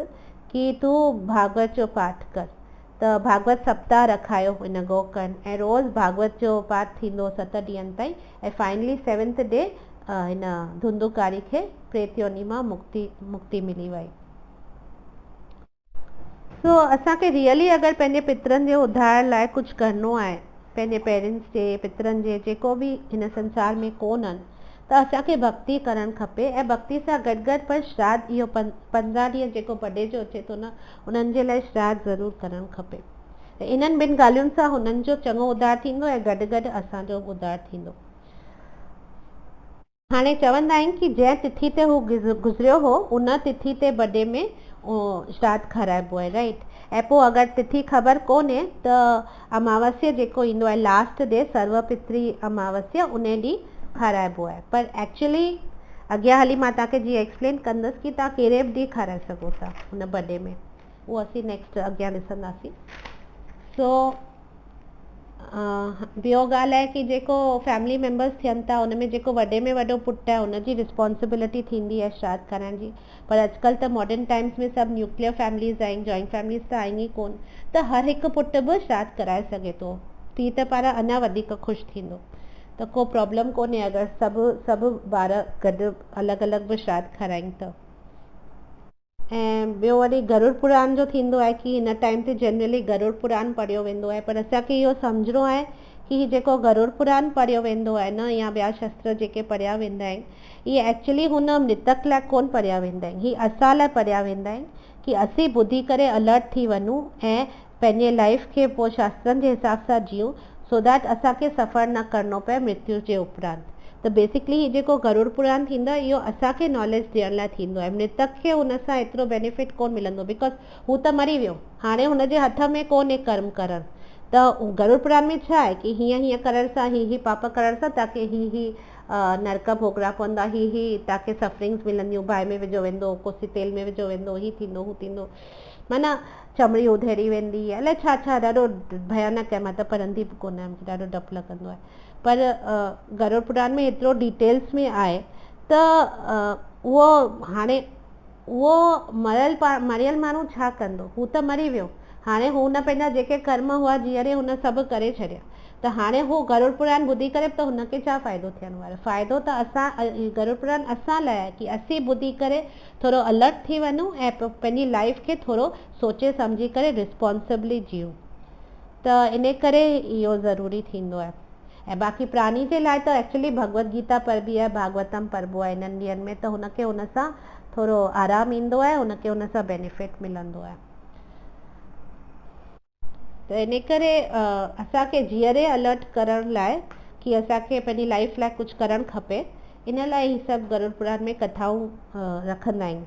कि तूं भागवत जो पाठ कर। त भागवत सप्ताह रखायो हिन गोकर्ण, ऐं रोज़ भागवत जो पाठ थींदो 7 ॾींहंनि ताईं, ऐं फाइनली 7th डे हिन धुंधुकारी खे प्रेत योनि मां मुक्ति मिली वई। सो असांखे रियली अगरि पंहिंजे पितरनि जे उद्धार लाइ कुझु करिणो आहे, पंहिंजे पेरेंट्स जे, पितरनि जे, जेको बि हिन संसार में कोन आहिनि, त असांखे भक्ति करणु खपे। ऐं भक्ति सां गॾु गॾु पर श्राद्ध, इहो 15 ॾींहं जेको बडे जो अचे थो न, उन्हनि जे लाइ श्राद्ध ज़रूरु करणु खपे। इन्हनि ॿिनि ॻाल्हियुनि सां हुननि जो चङो उद्धार थींदो ऐं गॾु गॾु असांजो उद्धार थींदो। हाणे चवंदा आहिनि कि जंहिं तिथि ते हू गुज़रियो हो, उन तिथि ते बडे में श्राद्ध खाराइबो आहे, राइट। ऐं पोइ अगरि तिथि ख़बर कोन्हे त अमावस्या जेको ईंदो आहे लास्ट डे, सर्वपित्री अमावस्या, उन ॾींहुं खाराइबो आहे। पर एक्चुअली अॻियां हली मां तव्हांखे जीअं एक्सप्लेन कंदसि कि तव्हां कहिड़े बि ॾींहुं खाराए सघो था हुन बडे में, उहो असीं नेक्स्ट अॻियां ॾिसंदासीं। सो ॿियो ॻाल्हि आहे कि जेको फैमिली मेंबर्स थियनि था, उन में जेको वॾे में वॾो पुटु आहे, उनजी रिस्पॉन्सिबिलिटी थींदी आहे श्राद्ध कराइण जी। पर अॼुकल्ह त मॉडर्न टाइम्स में सभु न्यूक्लियर फैमिलीज़ आहिनि, जॉइंट फैमिलीज़ त आहिनि ई कोन, त हर हिकु पुटु बि श्राद्ध कराए सघे थो। पीउ त पाण अञा वधीक ख़ुशि थींदो, त को प्रॉब्लम कोन्हे अगरि सभु ॿार गॾु अलॻि अलॻि बि श्राद्ध खाराइनि त। ऐं ॿियो वरी गरुड़ पुराण जो थींदो आहे कि हिन टाइम ते जनरली गरुड़ पुराण पढ़ियो वेंदो आहे। पर असांखे इहो सम्झणो आहे कि जेको गरुड़ पुराण पढ़ियो वेंदो आहे न, या ॿिया शस्त्र जेके पढ़िया वेंदा आहिनि, इहे एक्चुअली हुन मृतक लाइ कोन पढ़िया वेंदा आहिनि, ही असां लाइ पढ़िया वेंदा आहिनि कि असीं ॿुधी करे अलर्ट थी वञूं ऐं पंहिंजे लाइफ खे पोइ शास्त्रनि जे हिसाब सां जियूं, सो दैट असांखे सफ़र न करिणो पए मृत्यु जे उपरांत। त बेसिकली ही जेको गरुड़ पुराण थींदो आहे, इहो असांखे नॉलेज ॾियण लाइ थींदो आहे। मृतक खे हुन सां एतिरो बेनिफिट कोन मिलंदो, बिकॉज हू त मरी वियो, हाणे हुनजे हथ में कोन्हे कर्म करणु। त गरुड़ पुराण में छा आहे कि हीअं हीअं करण सां, ही पाप करण सां तव्हांखे ही नरक भोगणा पवंदा, ही तव्हांखे सफरिंग्स मिलंदियूं, बाहि में विझो वेंदो, कोसी तेल में विझो वेंदो, ही थींदो हू थींदो, माना चमड़ी उधेड़ी वेंदी, अलाए छा छा, ॾाढो भयानक आहे। मां त पढ़ंदी बि कोन आहियां, मूंखे ॾाढो डपु लॻंदो आहे। पर गरुड़ पुराण में एतिरो डिटेल्स में आहे त उहो हाणे उहो मरियल माण्हू छा कंदो, हू त मरी वियो, हाणे हुन पंहिंजा जेके कर्म हुआ जीअरे हुन सभु करे छॾिया, त हाणे हू गरुड़ पुराण ॿुधी करे त हुनखे छा फ़ाइदो थियण वारो? फ़ाइदो त असां, गरुड़ पुराण असां लाइ आहे कि असीं ॿुधी करे थोरो अलर्ट थी वञूं ऐं पंहिंजी लाइफ खे थोरो सोचे सम्झी करे रिस्पॉन्सिबली जियूं। त इन करे इहो ज़रूरी थींदो आहे। ऐं बाक़ी प्राणी जे लाइ त एक्चुअली भगवत गीता पढ़बी आहे, भागवतम पढ़बो आहे इन्हनि ॾींहंनि में, त हुनखे हुन सां थोरो आराम ईंदो आहे, हुनखे हुन सां बेनिफिट मिलंदो आहे। त इन करे असांखे जीअरे अलर्ट करण लाइ कि असांखे पंहिंजी लाइफ लाइ कुझु करणु खपे, इन लाइ ही सभु गरुड़ पुराण में कथाऊं रखंदा आहिनि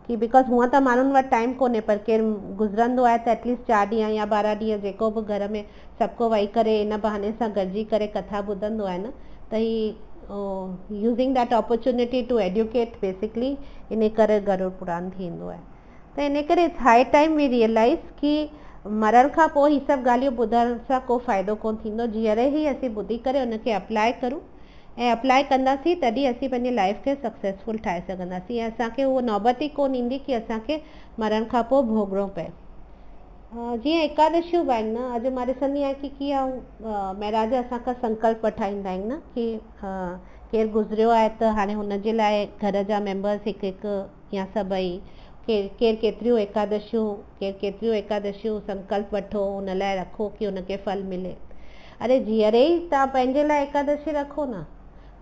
कि बिकॉज हूअं त माण्हुनि वटि टाइम कोन्हे, पर केरु गुज़रंदो आहे त एटलीस्ट 4 ॾींहं या 12 ॾींहं जेको बि घर में सभु को वेही करे इन बहाने सां गॾिजी करे कथा ॿुधंदो आहे न, त he using that opportunity to educate basically, इन करे गरुड़ पुराण थींदो आहे। त इन करे it's high time we realise कि मरण खां पोइ ही सभु ॻाल्हियूं ॿुधण सां को फ़ाइदो कोन थींदो, जीअरे ई असीं ॿुधी करे उनखे अप्लाई करूं ऐं अप्लाई कंदासीं तॾहिं असीं पंहिंजी लाइफ खे सक्सेसफुल ठाहे सघंदासीं ऐं असांखे उहो नौबत ई कोन ईंदी कि असांखे मरण खां पोइ भोॻिणो पए। जीअं एकादशियूं बि आहिनि न, अॼु मां ॾिसंदी आहियां कि कीअं महाराज असांखां संकल्प वठाईंदा आहिनि न कि केरु गुज़रियो आहे त हाणे हुनजे लाइ घर जा मेंबर्स हिकु हिकु या सभई केरु केतिरियूं एकादशियूं संकल्प वठो, हुन लाइ रखो कि हुनखे फल मिले। अरे जीअरे ई तव्हां पंहिंजे लाइ एकादशी रखो न,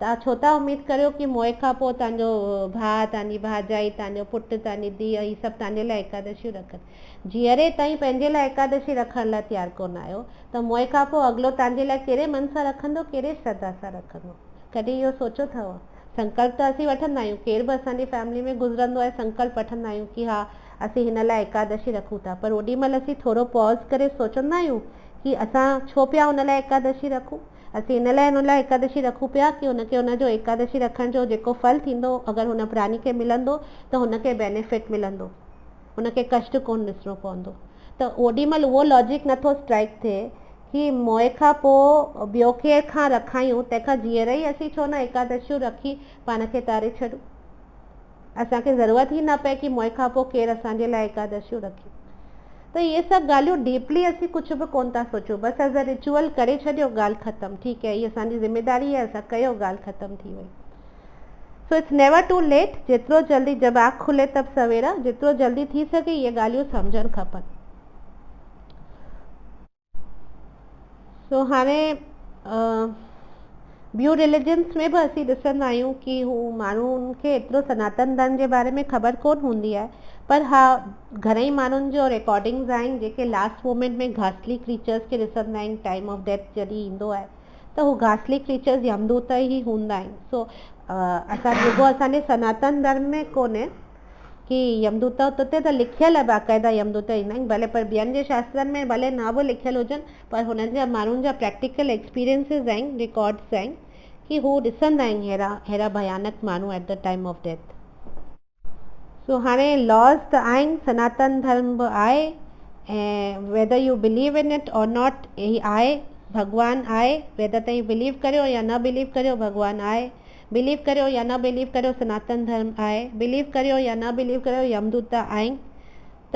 तव्हां छो था उमेद करियो कि मोए खां पोइ तव्हांजो भाउ, तव्हांजी भाॼाई, तव्हांजो पुटु, तव्हांजी धीउ, ही सभु तव्हांजे लाइ एकादशियूं रखनि। जीअरे ताईं पंहिंजे लाइ एकादशी रखण लाइ तयारु कोन आहियो, त मोए खां पोइ अॻिलो तव्हांजे लाइ कहिड़े मन सां रखंदो, कहिड़े श्रद्धा सां रखंदो? कॾहिं इहो सोचो अथव? संकल्प त असीं वठंदा आहियूं, केर बि असांजी फैमिली में गुज़रंदो आहे संकल्प वठंदा आहियूं कि हा असीं हिन लाइ एकादशी रखूं था, पर ओॾी महिल असीं थोरो पॉज़ करे सोचंदा आहियूं कि असां छो पिया हुन लाइ एकादशी रखूं? असीं हिन लाइ एकादशी रखूं पिया कि हुनखे हुनजो एकादशी रखण जो जेको फल थींदो, अगरि हुन प्राणी खे मिलंदो त हुनखे बेनिफिट मिलंदो, हुनखे कष्ट कोन ॾिसणो पवंदो। त ओॾी महिल उहो लॉजिक नथो स्ट्राइक थिए कि मोए खां पोइ ॿियो केर खां रखायूं तंहिंखां जीअर ई असीं छो न एकादशियूं रखी पाण खे तारे छॾूं। असांखे ज़रूरत ई न पए कि मोए खां पोइ केरु असांजे लाइ एकादशियूं रखे। त इहे सभु ॻाल्हियूं डीपली असीं कुझु बि कोन था सोचूं, बसि एज़ अ रिचुअल करे छॾियो, ॻाल्हि ख़तमु, ठीकु आहे, हीअ असांजी ज़िम्मेदारी आहे, असां कयो, ॻाल्हि ख़तमु थी वई। So it's never too late, जेतिरो जल्दी, जब आँख खुले तब सवेरा, जेतिरो जल्दी थी सघे इहे ॻाल्हियूं सम्झणु खपनि। सो हाणे ॿियूं रिलीजन्स में बि असीं ॾिसंदा आहियूं कि हू माण्हुनि खे एतिरो सनातन धर्म जे बारे में ख़बर कोन हूंदी आहे, पर हा घणेई माण्हुनि जो रिकॉर्डिंग्स आहिनि जेके लास्ट मोमेंट में घासली क्रीचर्स खे ॾिसंदा आहिनि, टाइम ऑफ डेथ जॾहिं ईंदो आहे त हू घासली क्रीचर्स यमदूत ई हूंदा आहिनि। सो असां रुॻो असांजे सनातन धर्म में कोन्हे कि यमदूत उते त लिखियल आहे, बाक़ाइदा यमदूत ईंदा आहिनि, भले पर ॿियनि जे शास्त्रनि में भले न बि लिखियल हुजनि, पर हुननि जा माण्हुनि जा प्रैक्टिकल एक्सपीरियंसिस आहिनि, रिकॉर्ड्स आहिनि कि हू ॾिसंदा आहिनि अहिड़ा भयानक माण्हू at the time of death. So हाणे लॉस त आहिनि, सनातन धर्म बि आहे, ऐं whether you believe in it और नॉट, ही आहे, भॻवानु आहे, वेदर तव्हां बिलीव करियो या न बिलीव करियो, भॻवानु आहे, बिलीव करियो या न बिलीव करियो, सनातन धर्म आहे, बिलीव करियो या न बिलीव करियो, यमदूत आहिनि, त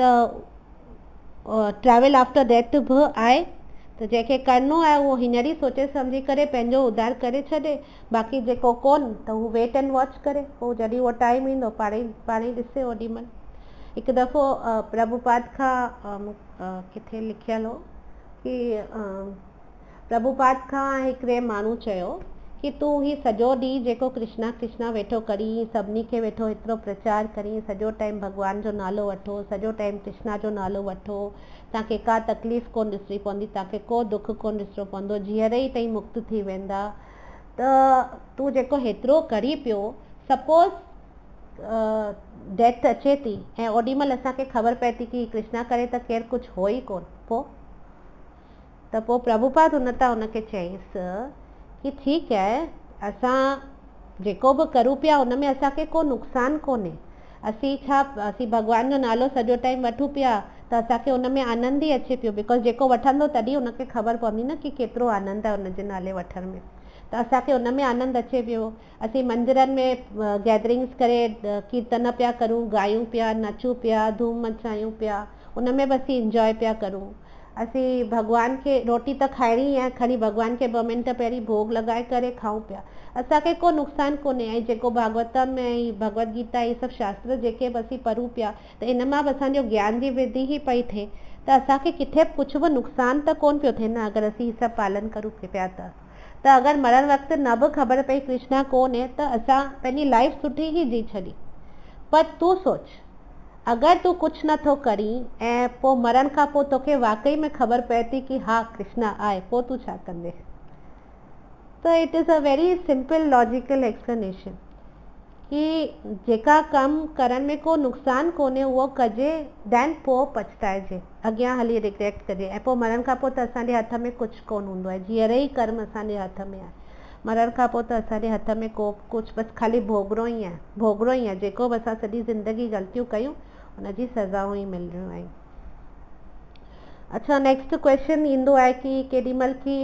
ट्रैवल आफ्टर डेथ बि आहे, त जंहिंखे करिणो आहे उहो हींअर ई सोचे सम्झी करे पंहिंजो उद्धार करे छॾे, बाक़ी जेको कोन त हू वेट एंड वॉच करे, पोइ जॾहिं उहो टाइम ईंदो पाण ई ॾिसे ओॾी महिल। हिकु दफ़ो प्रभुपाद खां किथे लिखियल हो कि प्रभुपाद खां हिकिड़े माण्हू चयो कि तूं ही सॼो ॾींहुं जेको कृष्णा कृष्णा वेठो करी, सभिनी खे वेठो एतिरो प्रचार करी, सॼो टाइम भॻवान जो नालो वठो, सॼो टाइम कृष्णा जो नालो वठो, तव्हांखे का तकलीफ़ कोन ॾिसणी पवंदी, तव्हांखे को दुख कोन ॾिसणो पवंदो, जीअर ई तई मुक्त थी वेंदा, त तूं जेको हेतिरो करी पियो, सपोज़ डेथ अचे थी ऐं ओॾी महिल असांखे ख़बर पए थी कि कृष्णा करे त केरु कुझु हो ई कोन, पोइ प्रभुपाद हुनखे चयईंसि कि ठीकु आहे, असां जेको बि करूं पिया उन में असांखे को नुक़सानु कोन्हे, असीं भॻवान जो नालो सॼो टाइम वठूं पिया त असांखे उन में आनंद ई अचे पियो, बिकॉज़ जेको वठंदो तॾहिं उनखे ख़बर पवंदी न कि केतिरो आनंद आहे उनजे नाले वठण में, त असांखे उन में आनंद अचे पियो। असीं मंदरनि में गैदरिंग्स करे कीर्तन पिया करूं, ॻायूं पिया, नचूं पिया, धूम मचायूं पिया, उन में बि असीं इंजॉय पिया करूं। असीं भॻवान खे रोटी त खाइणी आहे, खणी भॻवान खे 2 मिंट पहिरीं भोग लॻाए करे खाऊं पिया, असांखे को नुक़सानु कोन्हे। ऐं जेको भागवतम ऐं भगवत गीता इहे सभु शास्त्र जेके बि असीं पढ़ूं पिया त इन मां बि असांजो ज्ञान जी वृद्धि ई पई थिए, त असांखे किथे कुझु बि नुक़सानु त कोन पियो थिए न, अगरि असीं हीअ सभु पालन करूं पिया त अगरि मरण वक़्तु न बि ख़बर पई कृष्णा कोन आहे त असां पंहिंजी लाइफ सुठी ई जी छॾी। पर तूं सोच, अगरि तूं कुझु नथो करी ऐं पोइ मरण खां पोइ तोखे वाकई में ख़बर पए थी कि हा कृष्णा आहे, पोइ तूं छा कंदे? त it is a very simple logical explanation कि जेका कमु करण में को नुक़सानु कोन्हे उहो कजे, दैन पोइ पछताइजे, अॻियां हली रिग्रेट कजे, ऐं पोइ मरण खां पोइ त असांजे हथ में कुझु कोन हूंदो आहे, जीअर ई कर्म असांजे हथ में आहे, मरण खां पोइ त असांजे हथ में को कुझु बसि ख़ाली भोगणो ई आहे, जेको बि असां सॼी ज़िंदगी ग़लतियूं कयूं उनजी सज़ाऊं ई मिलणियूं आहिनि। अच्छा, नेक्स्ट क्वेश्चन ईंदो आहे कि केॾी महिल की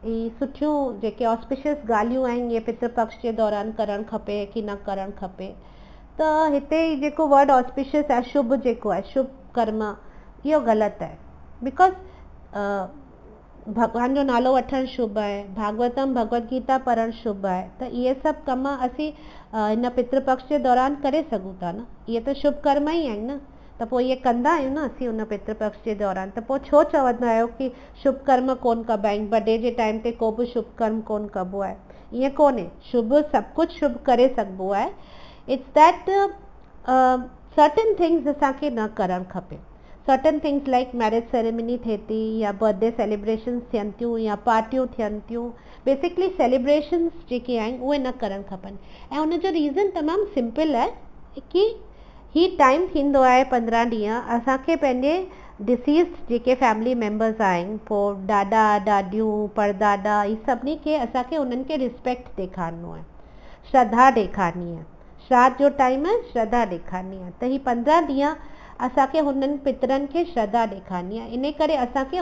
ई सुठियूं जेके ऑस्पिशियस ॻाल्हियूं आहिनि इहे पितृपक्ष जे दौरान करणु खपे कि न करणु खपे, त हिते जेको वर्ड ऑस्पिशियस आहे, शुभ जेको आहे, शुभ कर्म, इहो ग़लति आहे, बिकॉज़ भॻवान जो नालो वठणु शुभ आहे, भागवतम भगवत गीता पढ़णु शुभ आहे, त इहे सभु कम असीं हिन पितृपक्ष जे दौरान करे सघूं था न, इहे त शुभ कर्म ई आहिनि न, त पोइ इहे कंदा आहियूं न असीं हुन पितृपक्ष जे दौरान, त पोइ छो चवंदा आहियो कि शुभ कर्म कोन कबा आहिनि, बर्थडे जे टाइम ते को बि शुभ कर्म कोन कबो आहे? ईअं कोन्हे, शुभ सभु कुझु शुभ करे सघिबो आहे, इट्स दैट सर्टन थिंग्स असांखे न करणु खपे। Certain things like marriage ceremony थिए थी या बर्थडे सेलिब्रेशन्स थियनि थियूं या पार्टियूं थियनि थियूं, बेसिकली सेलिब्रेशन्स जेके आहिनि उहे न करणु खपनि। ऐं उनजो रीज़न तमामु सिंपल आहे कि ही टाइम थींदो आहे 15 ॾींहं असांखे पंहिंजे डिसीज़्ड जेके फैमिली मेंबर्स आहिनि, पोइ ॾाॾा ॾाॾियूं परदादा, ई सभिनी खे असांखे उन्हनि खे रिस्पेक्ट ॾेखारिणो आहे, श्रद्धा ॾेखारणी आहे, श्राद्ध जो टाइम आहे, श्रद्धा ॾेखारणी आहे, त ही 15 ॾींहं असांखे हुननि पितरनि खे श्रद्धा ॾेखारणी आहे। इन करे असांखे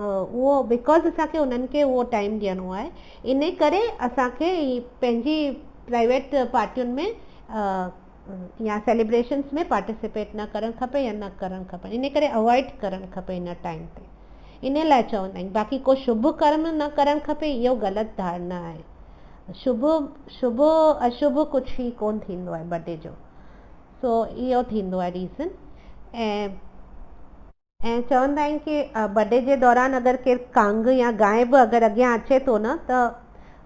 उहो बिकॉज़ असांखे उन्हनि खे उहो टाइम ॾियणो आहे, इन करे असांखे पंहिंजी प्राइवेट पार्टियुनि में या सेलिब्रेशन्स में पार्टिसिपेट न करणु खपे या न करणु खपे, इन करे अवॉइड करणु खपे इन टाइम ते, इन लाइ चवंदा आहिनि। बाक़ी को शुभ कर्म न करणु खपे, इहो ग़लति धारणा आहे। शुभ अशुभ कुझु ई कोन थींदो आहे बर्थडे जो, सो इहो थींदो आहे रीज़न। ऐं चवंदा आहिनि कि बर्थडे जे दौरान अगरि केरु कांग या गांइ बि अगरि अॻियां अचे थो न, त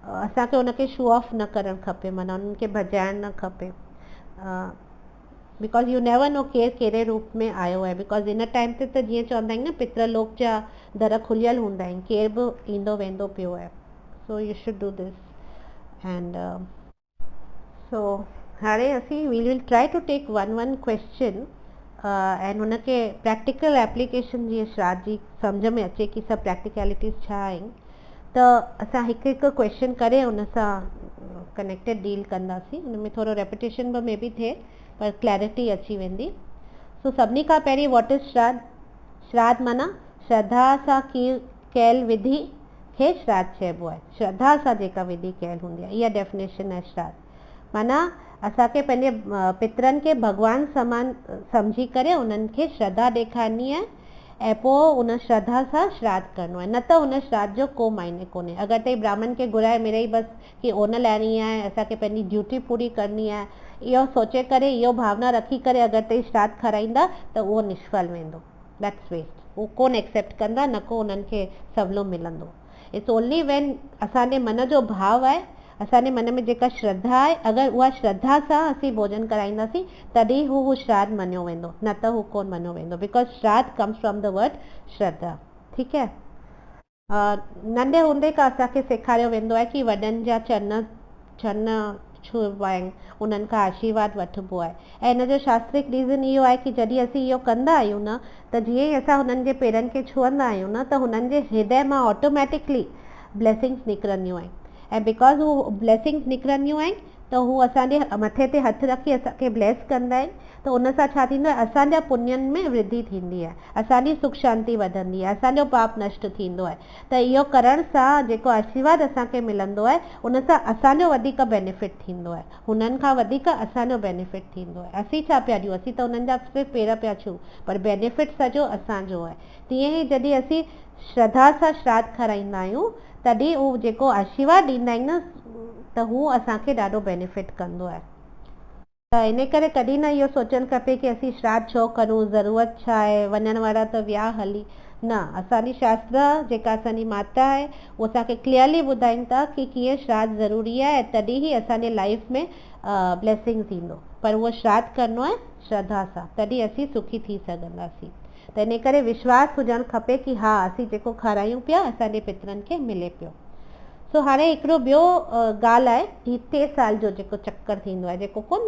असांखे उनखे शो ऑफ न करणु खपे, माना उन्हनि खे भॼाइणु न खपे, बिकॉज़ यू नेवर नो केरु कहिड़े रूप में आयो आहे। बिकॉज़ इन टाइम ते त जीअं चवंदा आहिनि न, पितृलोक जा दर खुलियल हूंदा आहिनि, केर बि ईंदो वेंदो पियो आहे। So you should do this. And so हाणे असीं we will try to take one question ऐं हुनखे प्रैक्टिकल एप्लीकेशन जीअं श्राद्ध जी सम्झ में अचे कि सभु प्रैक्टिकलिटीज़ छा आहिनि, त असां हिकु हिकु क्वेश्चन करे हुन सां कनेक्टेड डील कंदासीं। हुन में थोरो रेपिटेशन बि मे बि थिए पर क्लैरिटी अची वेंदी। सो सभिनी खां पहिरीं व्हाट इज़ श्राद्ध? श्राद्ध माना श्रद्धा सां कयल विधि खे श्राद्ध चइबो आहे। श्रद्धा सां जेका विधि कयल हूंदी आहे, इहा डेफिनेशन आहे श्राद्ध माना असांखे पंहिंजे पितरनि खे भॻवान समान सम्झी करे उन्हनि खे श्रद्धा ॾेखारणी आहे ऐं पोइ उन श्रद्धा सां श्राद्ध करिणो आहे, न त उन श्राद्ध जो को मायने कोन्हे। अगरि तव्हां ब्राह्मण खे घुराए मिड़ई बसि कि ओन लाहिणी आहे, असांखे पंहिंजी ड्यूटी पूरी करणी आहे, इहो सोचे करे, इहो भावना रखी करे अगरि तव्हां श्राद्ध खाराईंदा त उहो निष्फल वेंदो, दैट्स वेस्ट। उहो कोन एक्सेप्ट कंदा, न को उन्हनि खे सवलो मिलंदो। इट्स ओनली व्हेन असांजे मन जो भाव आहे, असांजे मन में जेका श्रद्धा आहे, अगरि उहा श्रद्धा सां असीं भोजन कराईंदासीं तॾहिं हू श्राद्ध मञियो वेंदो, न त हू कोन मञियो वेंदो, बिकॉज़ श्राद्ध कम्स फ्रॉम द वर्ड श्रद्धा। ठीकु आहे। नंढे हूंदे खां असांखे सेखारियो वेंदो आहे कि वॾनि जा चरण छुबा आहिनि, उन्हनि खां आशीर्वाद वठिबो आहे। ऐं हिन जो शास्त्रिक रीज़न इहो आहे कि जॾहिं असीं इहो कंदा आहियूं न, त जीअं ई असां हुननि जे पेरनि खे छुहंदा आहियूं न, त हुननि जे हृदय मां ऑटोमेटिकली ब्लेसिंग्स निकिरंदियूं आहिनि। ऐं बिकॉज़ हू ब्लेसिंग्स निकिरंदियूं आहिनि त हू असांजे मथे ते हथु रखी असांखे ब्लेस कंदा आहिनि, त उन सां छा थींदो आहे, असांजा पुण्यनि में वृद्धि थींदी आहे, असांजी सुख शांति वधंदी आहे, असांजो पाप नष्ट थींदो आहे। त इहो करण सां जेको आशीर्वाद असांखे मिलंदो आहे, उन सां असांजो वधीक बेनिफिट थींदो आहे, हुननि खां वधीक असांजो बेनिफिट थींदो आहे। असीं छा पिया ॾियूं, असीं त उन्हनि जा सिर्फ़ु पेर पिया छूं, पर बेनिफिट सॼो असांजो आहे। तीअं ई जॾहिं असीं श्रद्धा सां श्राद्ध खाराईंदा आहियूं, तॾहिं उहो जेको आशीर्वाद ॾींदा आहिनि न, त हू असांखे ॾाढो बेनिफिट कंदो आहे। त इन करे कॾहिं न इहो सोचणु खपे कि असीं श्राद्ध छो करूं, ज़रूरत छा आहे, वञण वारा त विया हली। न, असांजी शास्त्र जेका असांजी माता आहे उहो असांखे क्लियरली ॿुधाइनि था कि कीअं श्राद्ध ज़रूरी आहे, ऐं तॾहिं ई असांजे लाइफ में ब्लेसिंग्स ईंदो, पर उहो श्राद्ध करिणो आहे श्रद्धा सां, तॾहिं असीं सुखी थी सघंदासीं। त इन करे विश्वास हुजणु खपे कि हा, असीं जेको खारायूं पिया असांजे पितरनि खे मिले पियो। सो हाणे हिकिड़ो ॿियो ॻाल्हि आहे, ही 3 साल जो जेको चक्कर थींदो आहे, जेको कोन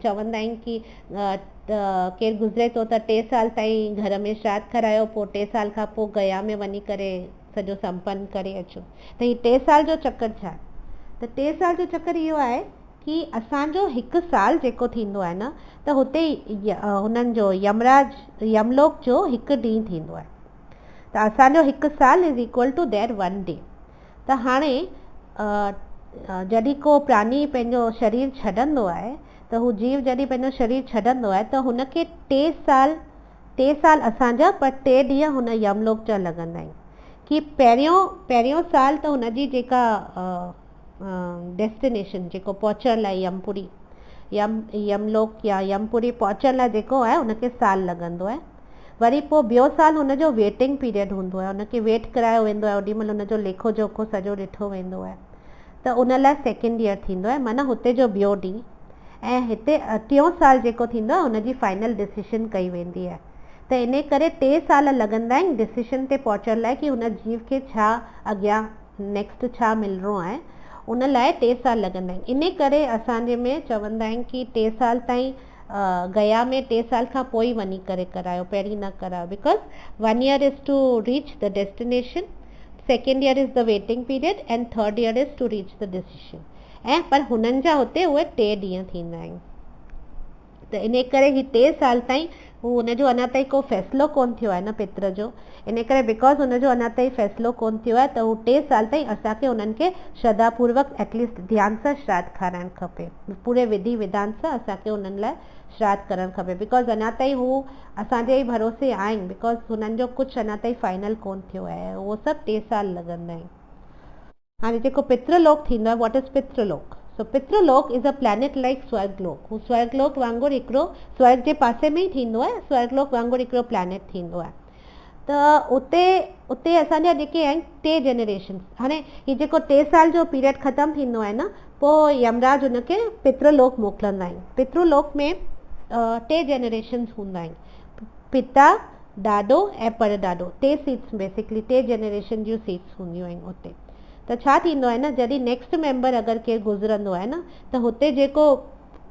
चवंदा आहिनि कि केरु गुज़रे थो त 3 साल ताईं घर में श्राद्ध करायो, पोइ 3 साल खां पोइ गया में वञी करे सॼो संपन्न करे अचो। त ही 3 साल जो चक्कर छा आहे? त 3 साल जो चक्कर इहो आहे कि असांजो 1 साल जेको थींदो आहे न, त हुते हुननि जो यमलोक जो 1 ॾींहुं थींदो आहे। त असांजो 1 साल is equal to their 1 day. त हाणे जॾहिं को प्राणी पंहिंजो शरीर छॾंदो आहे, त हू जीव जॾहिं पंहिंजो शरीर छॾंदो आहे, त हुनखे 3 साल असांजा, पर 3 ॾींहं हुन यमलोक जा लॻंदा आहिनि। कि पहिरियों साल त हुनजी जेका डेस्टिनेशन, जेको पहुचण लाइ यमपुरी यमलोक या यमपुरी पहुचण लाइ जेको आहे उनखे साल लॻंदो आहे। वरी पोइ ॿियो साल हुनजो वेटिंग पीरियड हूंदो आहे, हुनखे वेट करायो वेंदो आहे, ओॾीमहिल हुनजो लेखो जोखो सॼो ॾिठो वेंदो आहे। त उन लाइ 2nd ईयर थींदो आहे, माना हुते जो ॿियो ॾींहुं। ऐं हिते 3 साल जेको थींदो आहे हुनजी फाइनल डिसीशन कई वेंदी आहे। त इन करे 3 साल लॻंदा आहिनि डिसीशन ते पहुचण लाइ कि हुन जीव खे छा अॻियां नेक्स्ट छा मिलणो आहे, उन लाइ 3 साल लॻंदा आहिनि। इन करे असांजे में चवंदा आहिनि कि 3 साल ताईं गया में 3 साल खां पोइ वञी करे करायो, पहिरीं न करायो, because 1 year is to reach the destination, 2nd year is the waiting period, and 3rd year is to reach the decision. ऐं पर हुननि जा हुते उहे 3 ॾींहं थींदा आहिनि। त इन करे ही 3 साल ताईं हू हुनजो अञा ताईं को फ़ैसिलो कोन थियो आहे न पित्र जो, इन करे बिकॉज़ हुनजो अञा ताईं फ़ैसिलो कोन थियो आहे त हू 3 साल ताईं असांखे उन्हनि खे श्रद्धापूर्वक एटलीस्ट ध्यान सां श्राद्ध खाराइणु खपे, पूरे विधि विधान सां असांखे उन्हनि लाइ श्राद्ध करणु खपे, बिकॉज़ अञा ताईं हू असांजे ई भरोसे आहिनि, बिकॉज़ हुननि जो कुझु अञा ताईं फाइनल कोन थियो आहे, उहो सभु 3 साल लॻंदा आहिनि। हाणे जेको पितृलोक थींदो आहे, what is Pitrulok? So Pitrulok is a planet like Swarglok. हू स्वर्गलोक वांगुरु हिकिड़ो स्वर्ग जे पासे में ई थींदो आहे, स्वर्गलोक वांगुरु हिकिड़ो प्लैनेट थींदो आहे। त उते असांजा जेके आहिनि 3 जनरेशन, हाणे हीउ जेको 3 साल जो पीरियड ख़तमु थींदो आहे न, पोइ यमराज हुनखे पितृलोक मोकिलींदा आहिनि। पितृलोक में 3 जनरेशन्स हूंदा आहिनि, पिता, ॾाॾो ऐं परॾाॾो, 3 सीट्स बेसिकली 3 जनरेशन जूं सीट्स हूंदियूं आहिनि उते। त छा थींदो आहे न, जॾहिं नेक्स्ट मेंबर अगरि केरु गुज़रंदो आहे न, त हुते जेको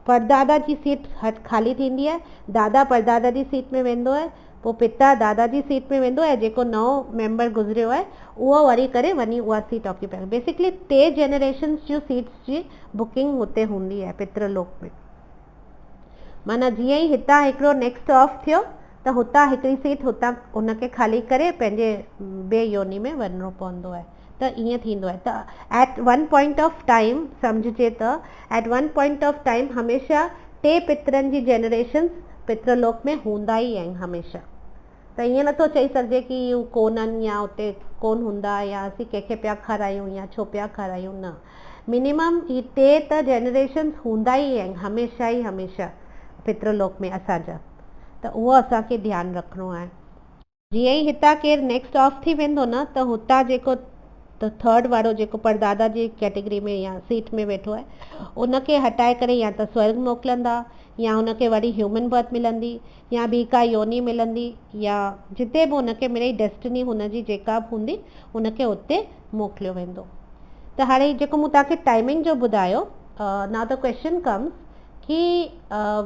परदादा जी सीट ख़ाली थींदी आहे, दादा परदादा जी सीट में वेंदो आहे, पोइ पिता दादा जी सीट में वेंदो आहे, जेको नओं मेंबर गुज़रियो आहे उहो वरी करे वञी उहा सीट ऑक्यूपाई, बेसिकली 3 जनरेशन्स जूं सीट्स जी बुकिंग हुते हूंदी आहे पितृलोक में। माना जीअं ई हितां हिकिड़ो नेक्स्ट ऑफ थियो त हुतां हिकिड़ी सीट हुतां हुनखे ख़ाली करे पंहिंजे ॿिए योनि में वञिणो पवंदो आहे। त ईअं थींदो आहे। त at one point of time सम्झिजे त at one point of time हमेशह 3 पितरनि जी जनरेशन पितृलोक में हूंदा ई आहिनि हमेशह। त ईअं नथो चई सघिजे की हू कोन्हनि या उते कोन हूंदा या असीं कंहिंखे पिया खारायूं या छो पिया खारायूं, न, मिनिमम ही 3 त जनरेशन हूंदा ई आहिनि हमेशह ई हमेशह पितृलोक में असांजा। त उहो असांखे ध्यानु रखिणो आहे। जीअं ई हितां केरु नेक्स्ट ऑफ थी वेंदो न, त हुतां जेको त थर्ड वारो जेको परदादा जी कैटेगरी में या सीट में वेठो आहे, उनखे हटाए करे या त स्वर्ग मोकिलंदा या हुनखे वरी ह्यूमन बर्थ मिलंदी या ॿी का योनी मिलंदी, या जिते बि हुनखे मिले डेस्टिनी हुनजी जेका बि हूंदी उनखे उते मोकिलियो वेंदो। त हाणे जेको मूं तव्हांखे टाइमिंग जो ॿुधायो, नाउ द क्वेश्चन कम्स कि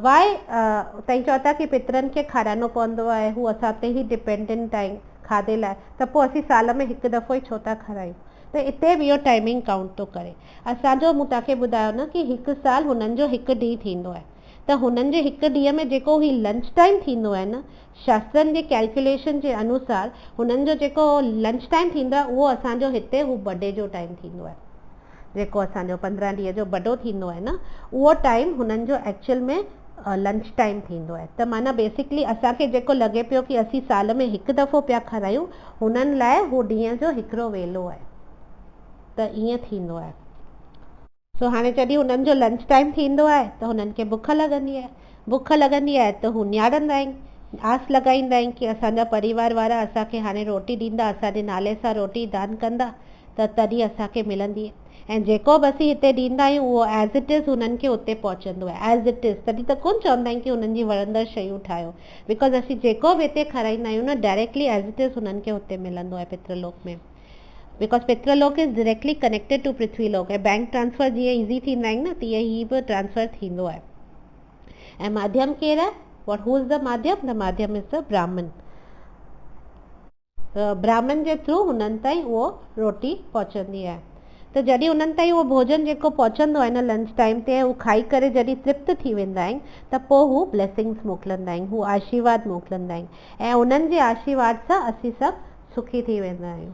वाई तव्हां चओ था की पितरनि खे खाराइणो पवंदो आहे, हू असां ते ई डिपेंडेंट आहिनि खाधे लाइ, त पोइ असीं साल में हिकु दफ़ो ई छो था खारायूं? त हिते बि इहो टाइमिंग काउंट थो करे। असांजो मूं तव्हांखे ॿुधायो न कि हिकु साल हुननि जो हिकु ॾींहुं थींदो आहे, त हुननि जे हिकु ॾींहं में जेको ही लंच टाइम थींदो आहे न, शास्त्रनि जे कैलकुलेशन जे अनुसार हुननि जो जेको लंच टाइम थींदो आहे उहो असांजो हिते हू बर्डे जो टाइम थींदो आहे। जेको असांजो 15 ॾींहं जो बर्डे थींदो आहे न, उहो टाइम हुननि जो एक्चुअल में लंच टाइम थींदो आहे। त माना बेसिकली असांखे जेको लॻे पियो कि असीं साल में हिकु दफ़ो पिया खारायूं, हुननि लाइ हू ॾींहं जो हिकिड़ो वेलो आहे। त ईअं थींदो आहे। सो हाणे जॾहिं हुननि जो लंच टाइम थींदो आहे त हुननि खे बुख लॻंदी आहे, बुख लॻंदी आहे त हू निहारंदा आहिनि, आस लॻाईंदा आहिनि कि असांजा परिवार वारा असांखे हाणे रोटी ॾींदा, असांजे नाले सां रोटी दान कंदा, त तॾहिं असांखे मिलंदी। ऐं जेको बि असीं हिते ॾींदा आहियूं उहो एज़ इट इज़ हुननि खे उते पहुचंदो आहे, एज़ इट इज़। तॾहिं त कोन चवंदा आहिनि कि हुननि जी वणंदड़ शयूं ठाहियो, बिकॉज़ असीं जेको बि हिते खाराईंदा आहियूं न, डायरेक्टली एज़ इट इज़ हुननि खे हुते मिलंदो आहे पितृलोक में। Because Pitrulok is directly connected to Prithvilok, ऐं बैंक ट्रांसफर जीअं ईज़ी थींदा आहिनि न, तीअं ही बि ट्रांसफर थींदो आहे। ऐं माध्यम केरु आहे? वॉट हू इज़ द माध्यम? द माध्यम इज़ द ब्राह्मण। ब्राह्मण जे थ्रू हुननि ताईं उहो रोटी पहुचंदी आहे। त जॾहिं हुननि ताईं उहो भोजन जेको पहुचंदो आहे न लंच टाइम ते, हू खाई करे जॾहिं तृप्त थी वेंदा आहिनि, त पोइ हू ब्लेसिंग्स मोकिलींदा आहिनि, हू आशीर्वाद मोकिलींदा आहिनि, ऐं उन्हनि जे आशीर्वाद सां असीं सभु सुखी थी वेंदा आहियूं।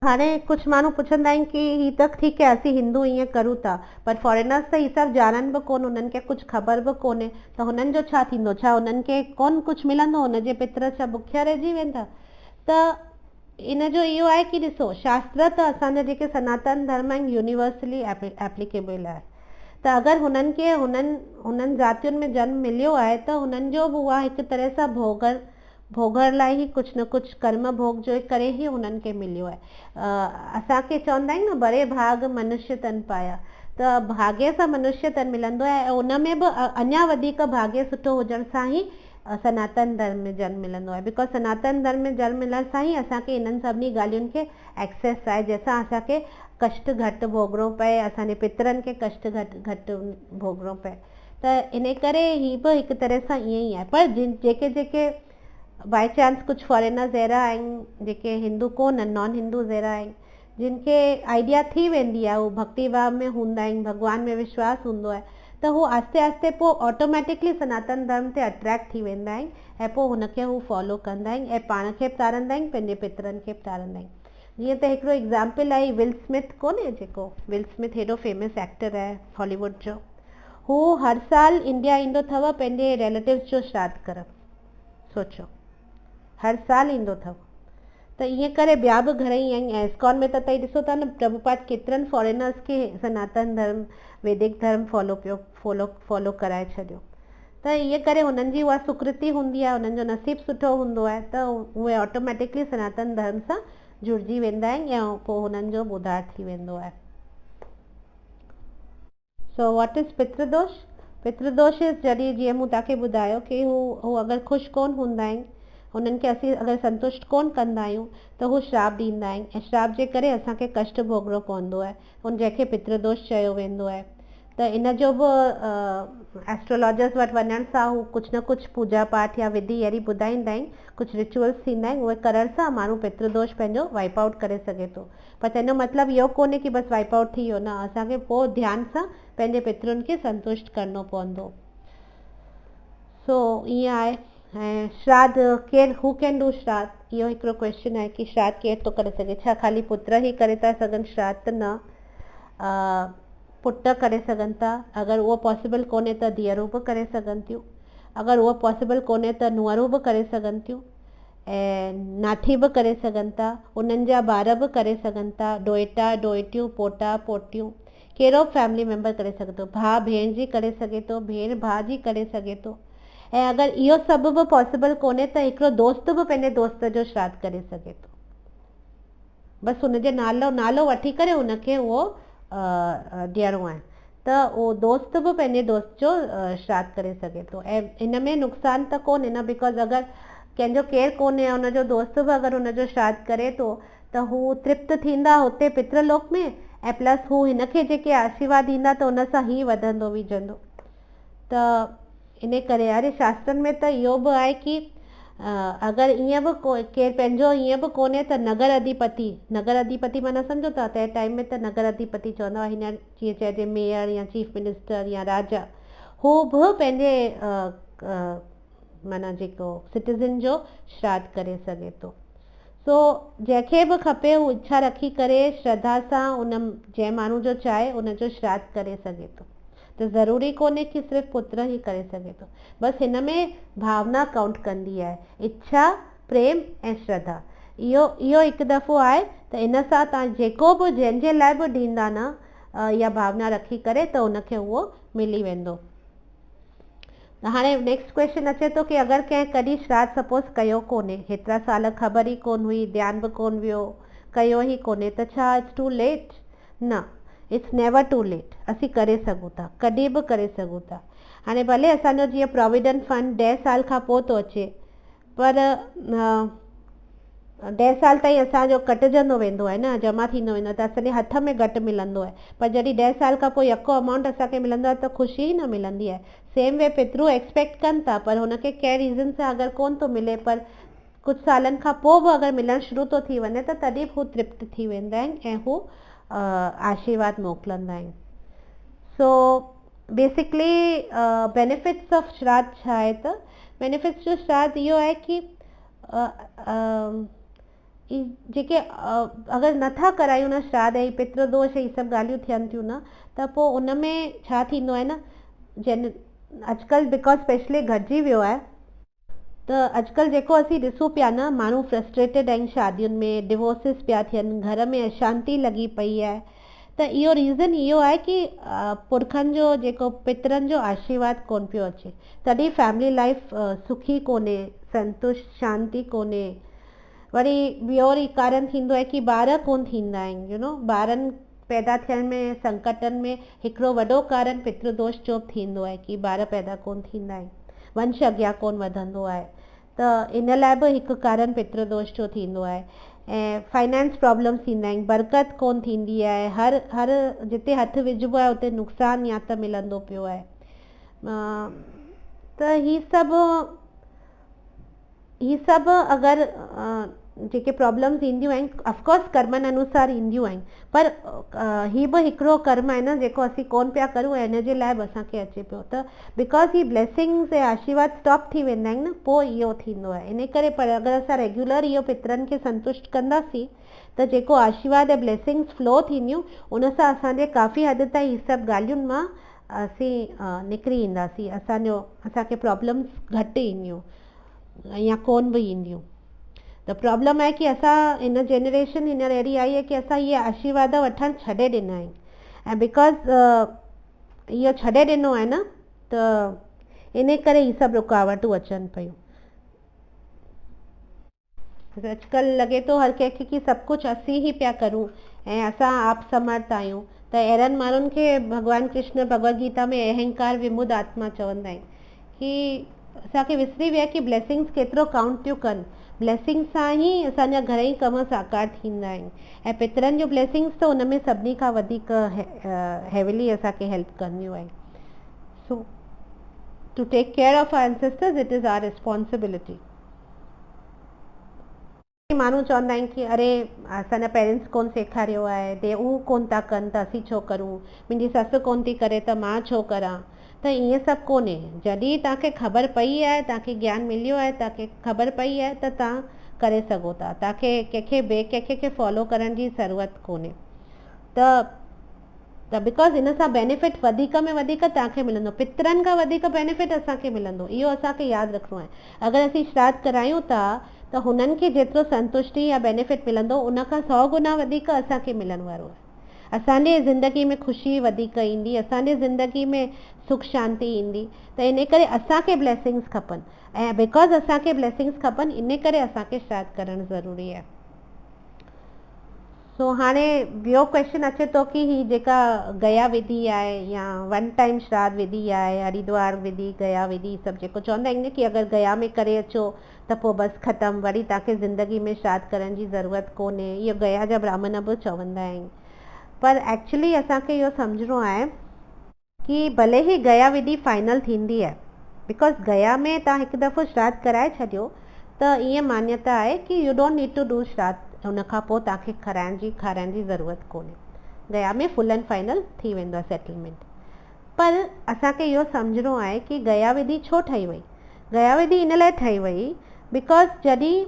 हाणे कुझु माण्हू पुछंदा आहिनि कि ही त ठीकु आहे असीं हिंदू ईअं करूं था, पर फॉरेनर्स त ही सभु ॼाणनि बि कोन, उन्हनि खे कुझु ख़बर बि कोन्हे, त हुननि जो छा थींदो? छा उन्हनि खे कोन कुझु मिलंदो? हुनजे पितर छा बुखिया रहिजी वेंदा? त इन जो इहो आहे कि ॾिसो, शास्त्र त असांजा जेके सनातन धर्म आहिनि यूनिवर्सली एप्लीकेबल आहे। त अगरि हुननि खे हुननि जातियुनि में जन्म मिलियो आहे, त हुननि जो बि उहा हिकु तरह सां भोगण लाइ ई कुझु न कुझु कर्म भोग जो करे ई हुननि खे मिलियो आहे। असांखे चवंदा आहिनि न, बड़े भाग मनुष्य तन पाया, त भाग्य सां मनुष्य तन मिलंदो आहे, ऐं उन में बि अञा वधीक भाग्य सुठो हुजण सां ई सनातन धर्म में जन्म मिलंदो आहे। बिकॉज सनातन धर्म में जन्म मिलण सां ई असांखे इन्हनि सभिनी ॻाल्हियुनि खे एक्सेस आहे, जंहिंसां असांखे कष्ट घटि भोगणो पए, असांजे पितरनि खे कष्ट घटि भोगणो पए। त इन करे ही बि हिकु तरह सां ईअं ई आहे। पर जेके बाई चांस कुझु फॉरेनर्स अहिड़ा आहिनि जेके हिंदू कोन आहिनि, नॉन हिंदूज़ अहिड़ा आहिनि, जिन खे आइडिया थी वेंदी आहे, उहो भक्ति भाव में हूंदा आहिनि, भॻवान में विश्वास हूंदो आहे, त हू आस्ते आस्ते पोइ ऑटोमेटिकली सनातन धर्म ते अट्रैक्ट थी वेंदा आहिनि ऐं पोइ हुनखे हू फॉलो कंदा आहिनि ऐं पाण खे बि तारंदा आहिनि, पंहिंजे पितरनि खे बि तारंदा आहिनि। जीअं त हिकिड़ो एग्ज़ाम्पल आहे विल स्मिथ, कोन्हे जेको विल स्मिथ हेॾो फेमस एक्टर आहे हॉलीवुड जो, हू हर साल इंडिया ईंदो अथव पंहिंजे रिलेटिव्स जो श्राद्ध करणु। सोचो, हर साल ईंदो अथव। त ईअं करे ॿिया बि घणेई आहिनि। ऐं इस्कॉन में त तव्हां ॾिसो था न, प्रभुपाद केतिरनि फॉरेनर्स खे सनातन धर्म वैदिक धर्म फॉलो कराए छॾियो। त ईअं करे हुननि जी उहा सुकृति हूंदी आहे, हुननि जो नसीबु सुठो हूंदो आहे, त उहे ऑटोमेटिकली सनातन धर्म सां जुड़िजी वेंदा आहिनि ऐं पोइ हुननि जो उद्धार थी वेंदो आहे। So what is पितृदोष? पितृदोष जॾहिं जीअं मूं तव्हांखे ॿुधायो कि हू अगरि ख़ुशि कोन हूंदा आहिनि, हुननि खे असीं अगरि संतुष्ट कोन कंदा आहियूं त हू श्राप ॾींदा आहिनि ऐं श्राप जे करे असांखे कष्ट भोगणो पवंदो आहे, हुन जंहिंखे पितृदोष चयो वेंदो आहे। त इन जो बि एस्ट्रोलॉजर्स वटि वञण सां हू कुझु न कुझु पूजा पाठ या विधि अहिड़ी ॿुधाईंदा आहिनि, कुझु रिचुअल्स थींदा आहिनि, उहे करण सां माण्हू पितृदोष पंहिंजो वाइप आउट करे सघे थो। पर तंहिंजो मतिलबु इहो कोन्हे कि बसि वाइप आउट थी वियो, न, असांखे पोइ ध्यान सां पंहिंजे पितरुनि खे संतुष्ट करणो पवंदो। सो ईअं आहे। ऐं श्राद्ध केरु, हू कैन डू श्राद्ध, इहो हिकिड़ो क्वेश्चन आहे कि श्राद्ध केरु थो करे सघे? छा ख़ाली पुत्र ई करे था सघनि श्राद्ध? त न, पुट करे सघनि था। अगरि उहो पॉसिबल कोन्हे त धीअरूं बि करे सघनि थियूं। अगरि उहो पॉसिबल कोन्हे त नुंहरूं बि करे सघनि थियूं ऐं नाठी बि करे सघनि था, उन्हनि जा ॿार बि करे सघनि था, ॾोहिटा ॾोहिटियूं, पोटा पोटियूं, कहिड़ो फैमिली मेंबर करे सघे थो। भाउ भेण जी करे सघे थो, भेण भाउ जी करे सघे थो। ऐं अगरि इहो सभु बि पॉसिबल कोन्हे त हिकिड़ो दोस्त बि पंहिंजे दोस्त जो श्राद्ध करे सघे थो। बसि हुनजे नालो वठी करे हुनखे उहो ॾियणो आहे, त उहो दोस्त बि पंहिंजे दोस्त जो श्राद्ध करे सघे थो। ऐं हिन में नुक़सानु त कोन्हे न, बिकॉज़ अगरि कंहिंजो केरु कोन्हे, हुनजो दोस्त बि अगरि हुनजो श्राद्ध करे थो त हू तृप्त थींदा हुते पितृलोक में, ऐं प्लस हू हिनखे जेके आशीर्वाद ॾींदा त हुन सां ई वधंदो वीजंदो। त इन करे अरे शास्त्रनि में त इहो बि आहे कि अगरि ईअं बि केरु पंहिंजो ईअं बि कोन्हे त नगर अधिपति माना सम्झो था, तंहिं टाइम में त नगर अधिपति चवंदा हुआ, हींअर जीअं चइजे मेयर या चीफ मिनिस्टर या राजा, हू बि पंहिंजे माना जेको सिटीज़न जो श्राद्ध करे सघे थो। सो जंहिंखे बि खपे हू इच्छा रखी करे श्रद्धा सां उन जंहिं माण्हू जो चाहे उनजो श्राद्ध करे सघे थो। त ज़रूरी कोन्हे कि सिर्फ़ु पुत्र ई करे सघे थो, बसि हिन में भावना काउंट कंदी आहे, इच्छा, प्रेम ऐं श्रद्धा। इहो हिकु दफ़ो आहे त इन सां तव्हां जेको बि जंहिंजे लाइ बि ॾींदा न इहा भावना रखी करे त उनखे उहो मिली वेंदो। त हाणे नेक्स्ट क्वेश्चन अचे थो कि अगरि कंहिं कॾहिं श्राद्ध सपोज़ कयो कोन्हे, हेतिरा साल ख़बर ई कोन हुई, ध्यानु बि कोन वियो, कयो ई कोन्हे, त छा इट्स टू लेट? न, इट्स नेवर टू लेट। असीं करे सघूं था, कॾहिं बि करे सघूं था। हाणे भले असांजो जीअं प्रोविडेंट फंड 10 साल खां पोइ थो अचे, पर 10 साल ताईं असांजो कटिजंदो वेंदो आहे न, जमा थींदो वेंदो आहे, त असांजे हथ में घटि मिलंदो आहे। पर जॾहिं 10 साल खां पोइ यको अमाउंट असांखे मिलंदो आहे त ख़ुशी ई न मिलंदी आहे। सेम वे पितरू एक्सपेक्ट कनि था, पर हुनखे कंहिं रीज़न सां अगरि कोन थो मिले, पर कुझु सालनि खां पोइ बि अगरि मिलणु शुरू थो थी वञे त तॾहिं बि हू तृप्त थी वेंदा आहिनि ऐं हू आशीर्वाद मोकिलींदा आहिनि। सो बेसिकली बेनिफिट्स ऑफ श्राद्ध छा आहे? त बेनिफिट्स जो श्राद्ध इहो आहे कि जेके अगरि नथा करायूं न श्राद्ध ऐं पितृदोष ई सभु ॻाल्हियूं थियनि थियूं न, त पोइ उन में छा थींदो आहे न, अॼुकल्ह बिकॉज स्पेशली घटिजी वियो आहे, त अॼुकल्ह जेको असीं ॾिसूं पिया न, माण्हू फ्रस्ट्रेटेड आहिनि शादियुनि में, डिवोर्सिस पिया थियनि, घर में अशांती लॻी पई आहे। त इहो रीज़न इहो आहे कि पुरखनि जो जेको पितरनि जो आशीर्वाद कोन पियो अचे, तॾहिं फैमिली लाइफ सुखी कोन्हे, संतुष्ट शांती कोन्हे। वरी ॿियो वरी कारण थींदो आहे कि ॿार कोन थींदा आहिनि, ॿारनि पैदा थियण में संकटनि में हिकिड़ो वॾो कारण पितृदोष जो थींदो आहे कि ॿार पैदा कोन थींदा आहिनि, वंश अॻियां कोन वधंदो आहे। त इन लाइ बि हिकु कारण पितृदोष जो थींदो आहे। ऐं फाइनेंस प्रॉब्लम्स थींदा आहिनि, बरकत कोन थींदी आहे, हर जिते हथु विझिबो आहे उते नुक़सानु या त मिलंदो पियो आहे। त ही सभु अगरि जेके प्रॉब्लम्स ईंदियूं आहिनि ऑफकोर्स कर्मनि अनुसार ईंदियूं आहिनि, पर ही बि हिकिड़ो कर्म आहे न जेको असीं कोन पिया करूं ऐं हिन जे लाइ बि असांखे अचे पियो। त बिकॉज़ ही ब्लेसिंग्स ऐं आशीर्वाद स्टॉप थी वेंदा आहिनि न, पोइ इहो थींदो आहे। इन करे पर अगरि असां रेगुलर इहो पितरनि खे संतुष्ट कंदासीं त जेको आशीर्वाद ऐं ब्लेसिंग्स फ्लो थींदियूं उन सां असांजे काफ़ी हद ताईं ही सभु ॻाल्हियुनि मां असीं निकिरी ईंदासीं, असांखे प्रॉब्लम्स घटि ईंदियूं या कोन बि ईंदियूं। त प्रॉब्लम आहे कि असां इन जनरेशन हींअर अहिड़ी आई आहे कि असां इहे आशीर्वाद वठणु छॾे ॾिना आहिनि, ऐं बिकॉज़ इहो छॾे ॾिनो आहे न त इन करे ही सभु रुकावटूं अचनि पियूं। अॼुकल्ह लॻे थो हर कंहिंखे कि सभु कुझु असीं ई पिया करूं ऐं असां आप समर्थ आहियूं। त अहिड़नि माण्हुनि खे भॻवानु कृष्ण भगवत गीता में अहंकार विमुद आत्मा चवंदा आहिनि कि असांखे विसरी विया कि ब्लेसिंग्स केतिरो काउंट थियूं कनि। ब्लेसिंग सां ई असांजा घणेई कम साकार थींदा आहिनि, ऐं पितरनि जूं ब्लेसिंग्स त उन में सभिनी खां वधीक हैविली असांखे हेल्प कंदियूं आहिनि। So to take care of our ancestors it is our responsibility. माण्हू चवंदा आहिनि कि अरे असांजा पेरेंट्स कोन सेखारियो आहे, दे उहे कोन था कनि त असीं छो करूं, मुंहिंजी ससु कोन थी करे त मां छो करां। त ईअं सभु कोन्हे। जॾहिं तव्हांखे ख़बर पई आहे, तव्हांखे ज्ञान मिलियो आहे, तव्हांखे ख़बर पई आहे त तव्हां करे सघो था। तव्हांखे कंहिंखे ॿिए कंहिंखे खे फॉलो करण जी ज़रूरत कोन्हे। त बिकॉज़ इन सां बेनिफिट वधीक में वधीक तव्हांखे मिलंदो, पितरनि खां वधीक बेनिफिट असांखे मिलंदो। इहो असांखे यादि रखिणो आहे। अगरि असीं श्राद्ध करायूं था त हुननि खे जेतिरो संतुष्टि या बेनिफिट मिलंदो उन खां 100 गुना वधीक असांखे मिलण वारो आहे। असांजे ज़िंदगी में ख़ुशी वधीक ईंदी, असांजे ज़िंदगी में सुख शांती ईंदी। त इन करे असांखे ब्लेसिंग्स खपनि, ऐं बिकॉज़ असांखे ब्लेसिंग्स खपनि इन करे असांखे श्राद्ध करणु ज़रूरी आहे। सो हाणे ॿियो क्वेश्चन अचे थो कि ही जेका गया विधि आहे या वन टाइम श्राद्ध विधि आहे, हरिद्वार विधि, गया विधि, सभु जेको चवंदा आहिनि कि अगरि गया में करे अचो त पोइ बसि ख़तमु, वरी तव्हांखे ज़िंदगी में श्राद्ध करण जी ज़रूरत कोन्हे। इहो गया जा ब्राह्मण बि चवंदा आहिनि, पर एक्चुअली असांखे इहो सम्झणो आहे कि भले ई गया विधि फाइनल थींदी आहे, बिकॉज़ गया में तव्हां हिकु दफ़ो श्राद्ध कराए छॾियो त ईअं मान्यता आहे कि you don't need to do shraddha, हुन खां पोइ तव्हांखे खाराइण जी ज़रूरत कोन्हे। गया में फुल एंड फाइनल थी वेंदो आहे सेटलमेंट। पर असांखे इहो सम्झणो आहे कि गया विधि छो ठही वई। गया विधि इन लाइ ठही वई बिकॉज़ जॾहिं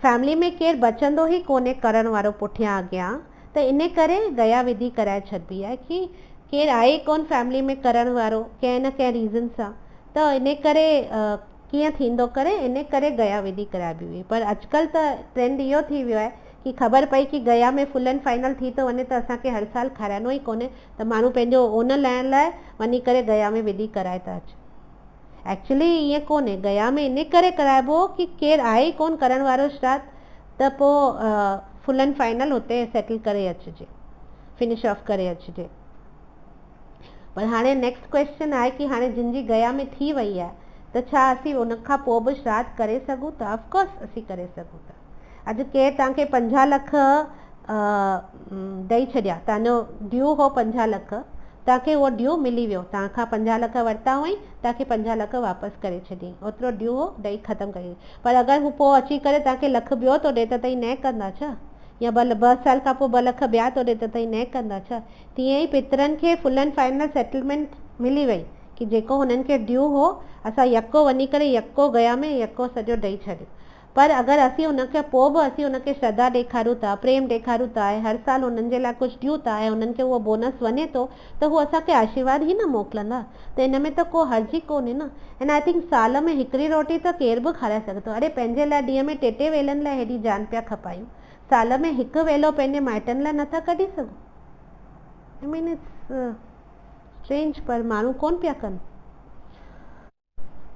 फैमिली में केरु बचंदो ई कोन्हे करण वारो पुठियां अॻियां, त इन करे गया विधि कराए छॾिबी आहे कि केरु आहे कोन फैमिली में करण वारो कंहिं न कंहिं रीज़न सां, त इन करे कीअं थींदो करे इन करे गया विधि कराइबी हुई। पर अॼुकल्ह त ट्रेंड इहो थी वियो आहे कि ख़बर पई कि गया में फुल एंड फाइनल थी थो वञे त असांखे हर साल खाराइणो ई कोन्हे, त माण्हू पंहिंजो ओन लहण लाइ वञी करे गया में विधि कराए था अचनि। एक्चुअली ईअं कोन्हे, गया में इन करे कराइबो कि केरु आहे कोन करण वारो श्राद्ध, त पोइ फुल एंड फाइनल हुते सेटल करे अचिजे, फिनिश ऑफ करे अचिजे। पर हाणे नेक्स्ट क्वेश्चन आहे कि हाणे जिन जी गया में थी वई आहे त छा असीं उन खां पोइ बि श्राद्ध करे सघूं था? ऑफकोर्स असीं करे सघूं था। अॼु केरु तव्हांखे 50 लख ॾेई छॾिया, तव्हांजो ड्यू हो 50 लख, तव्हांखे उहो ड्यू मिली वियो, तव्हांखां 50 लख वरिता हुअईं, तव्हांखे 50 लख वापसि करे छॾियईं, ओतिरो ड्यू हो ॾेई ख़तमु करे। पर अगरि हू पोइ अची करे तव्हांखे लख ॿियो थो ॾिए त तव्हीं न कंदा छा? या 2 साल खां पोइ 2 लख ॿिया थो ॾिए त तव्हीं न कंदा छा? तीअं ई पितरनि खे फुल एंड फाइनल सेटलमेंट मिली वई कि जेको हुननि खे ड्यू हो असां यको वञी करे यको गया में यको सॼो ॾेई छॾियो। पर अगरि असीं उनखे पोइ बि असीं उनखे श्रद्धा ॾेखारियूं था, प्रेम ॾेखारियूं था, ऐं हर साल उन्हनि जे लाइ कुझु ॾियूं था ऐं उन्हनि खे उहो बोनस वञे थो त हू असांखे आशीर्वाद ई न मोकिलंदा। त इन में त को हर्ज ई कोन्हे न। एंड आई थिंक साल में हिकिड़ी रोटी त केर बि खाराए सघे थो। अरे पंहिंजे लाइ ॾींहं में 3 वेलनि लाइ हेॾी जान पिया खपायूं, साल में हिकु वेलो पंहिंजे माइटनि लाइ नथा कढी सघूं? आई मीन इट्स स्ट्रेंज, पर माण्हू कोन पिया कनि।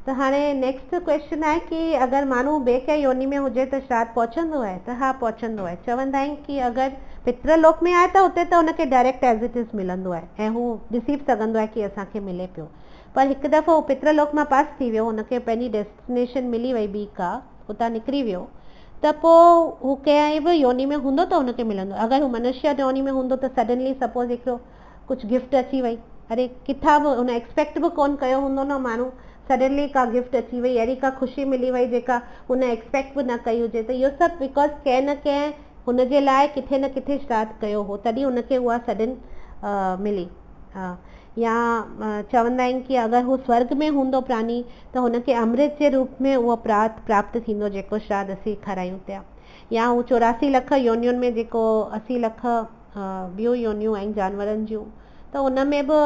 त हाणे नेक्स्ट क्वेश्चन आहे कि अगरि माण्हू ॿिए कंहिं योनि में हुजे त श्राद्ध पहुचंदो आहे? त हा, पहुचंदो आहे। चवंदा आहिनि कि अगरि पितृलोक में आहे त हुते त हुनखे डायरेक्ट एज़ इट इज़ मिलंदो आहे ऐं हू ॾिसी बि सघंदो आहे कि असांखे मिले पियो। पर हिकु दफ़ो हू पितृलोक मां पास थी वियो, हुनखे पंहिंजी डेस्टिनेशन मिली वई ॿी का, हुतां निकिरी वियो, त पोइ हू कंहिं बि योनि में हूंदो त हुनखे मिलंदो। अगरि हू मनुष्य योनि में हूंदो त सडनली सपोज़ हिकिड़ो कुझु गिफ्ट अची वई, अरे किथां बि हुन एक्सपेक्ट बि कोन कयो हूंदो न माण्हू, सडनली का गिफ्ट अची वई, अहिड़ी का ख़ुशी मिली वई जेका हुन एक्सपेक्ट बि न कई हुजे। त इहो सभु बिकॉज कंहिं न कंहिं हुनजे लाइ किथे न किथे श्राद्ध कयो हो, तॾहिं हुनखे उहा सडन मिली। या चवंदा आहिनि कि अगरि हू स्वर्ग में हूंदो प्राणी त हुनखे अमृत जे रूप में उहो प्राप्त थींदो जेको श्राद्ध असीं खारायूं पिया। या हू 84 लख योनियुनि में जेको 80 लख ॿियूं योनियूं आहिनि जानवरनि जूं, त उन में बि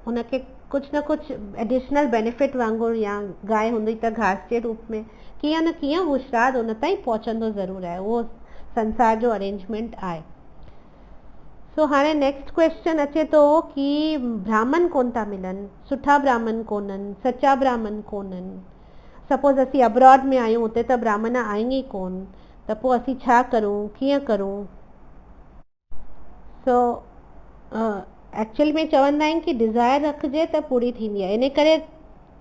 हुनखे कुझु न कुझु एडिशनल बेनिफिट वांगुरु, या गांइ हूंदी त घास जे रूप में कीअं न कीअं हू श्राद्ध उन ताईं पहुचंदो ज़रूरु आहे। उहो संसार जो अरेंजमेंट आहे। सो हाणे नेक्स्ट क्वेश्चन अचे थो कि ब्राह्मण कोन था मिलनि, सुठा ब्राह्मण कोन्हनि, सचा ब्राह्मण कोन्हनि। सपोज असीं अब्रॉड में आहियूं, हुते त ब्राह्मण आहिनि ई कोन, त पोइ असीं छा करूं, कीअं करूं? सो एक्चुअल में चवंदा आहिनि कि डिज़ायर रखिजे त पूरी थींदी आहे। इन करे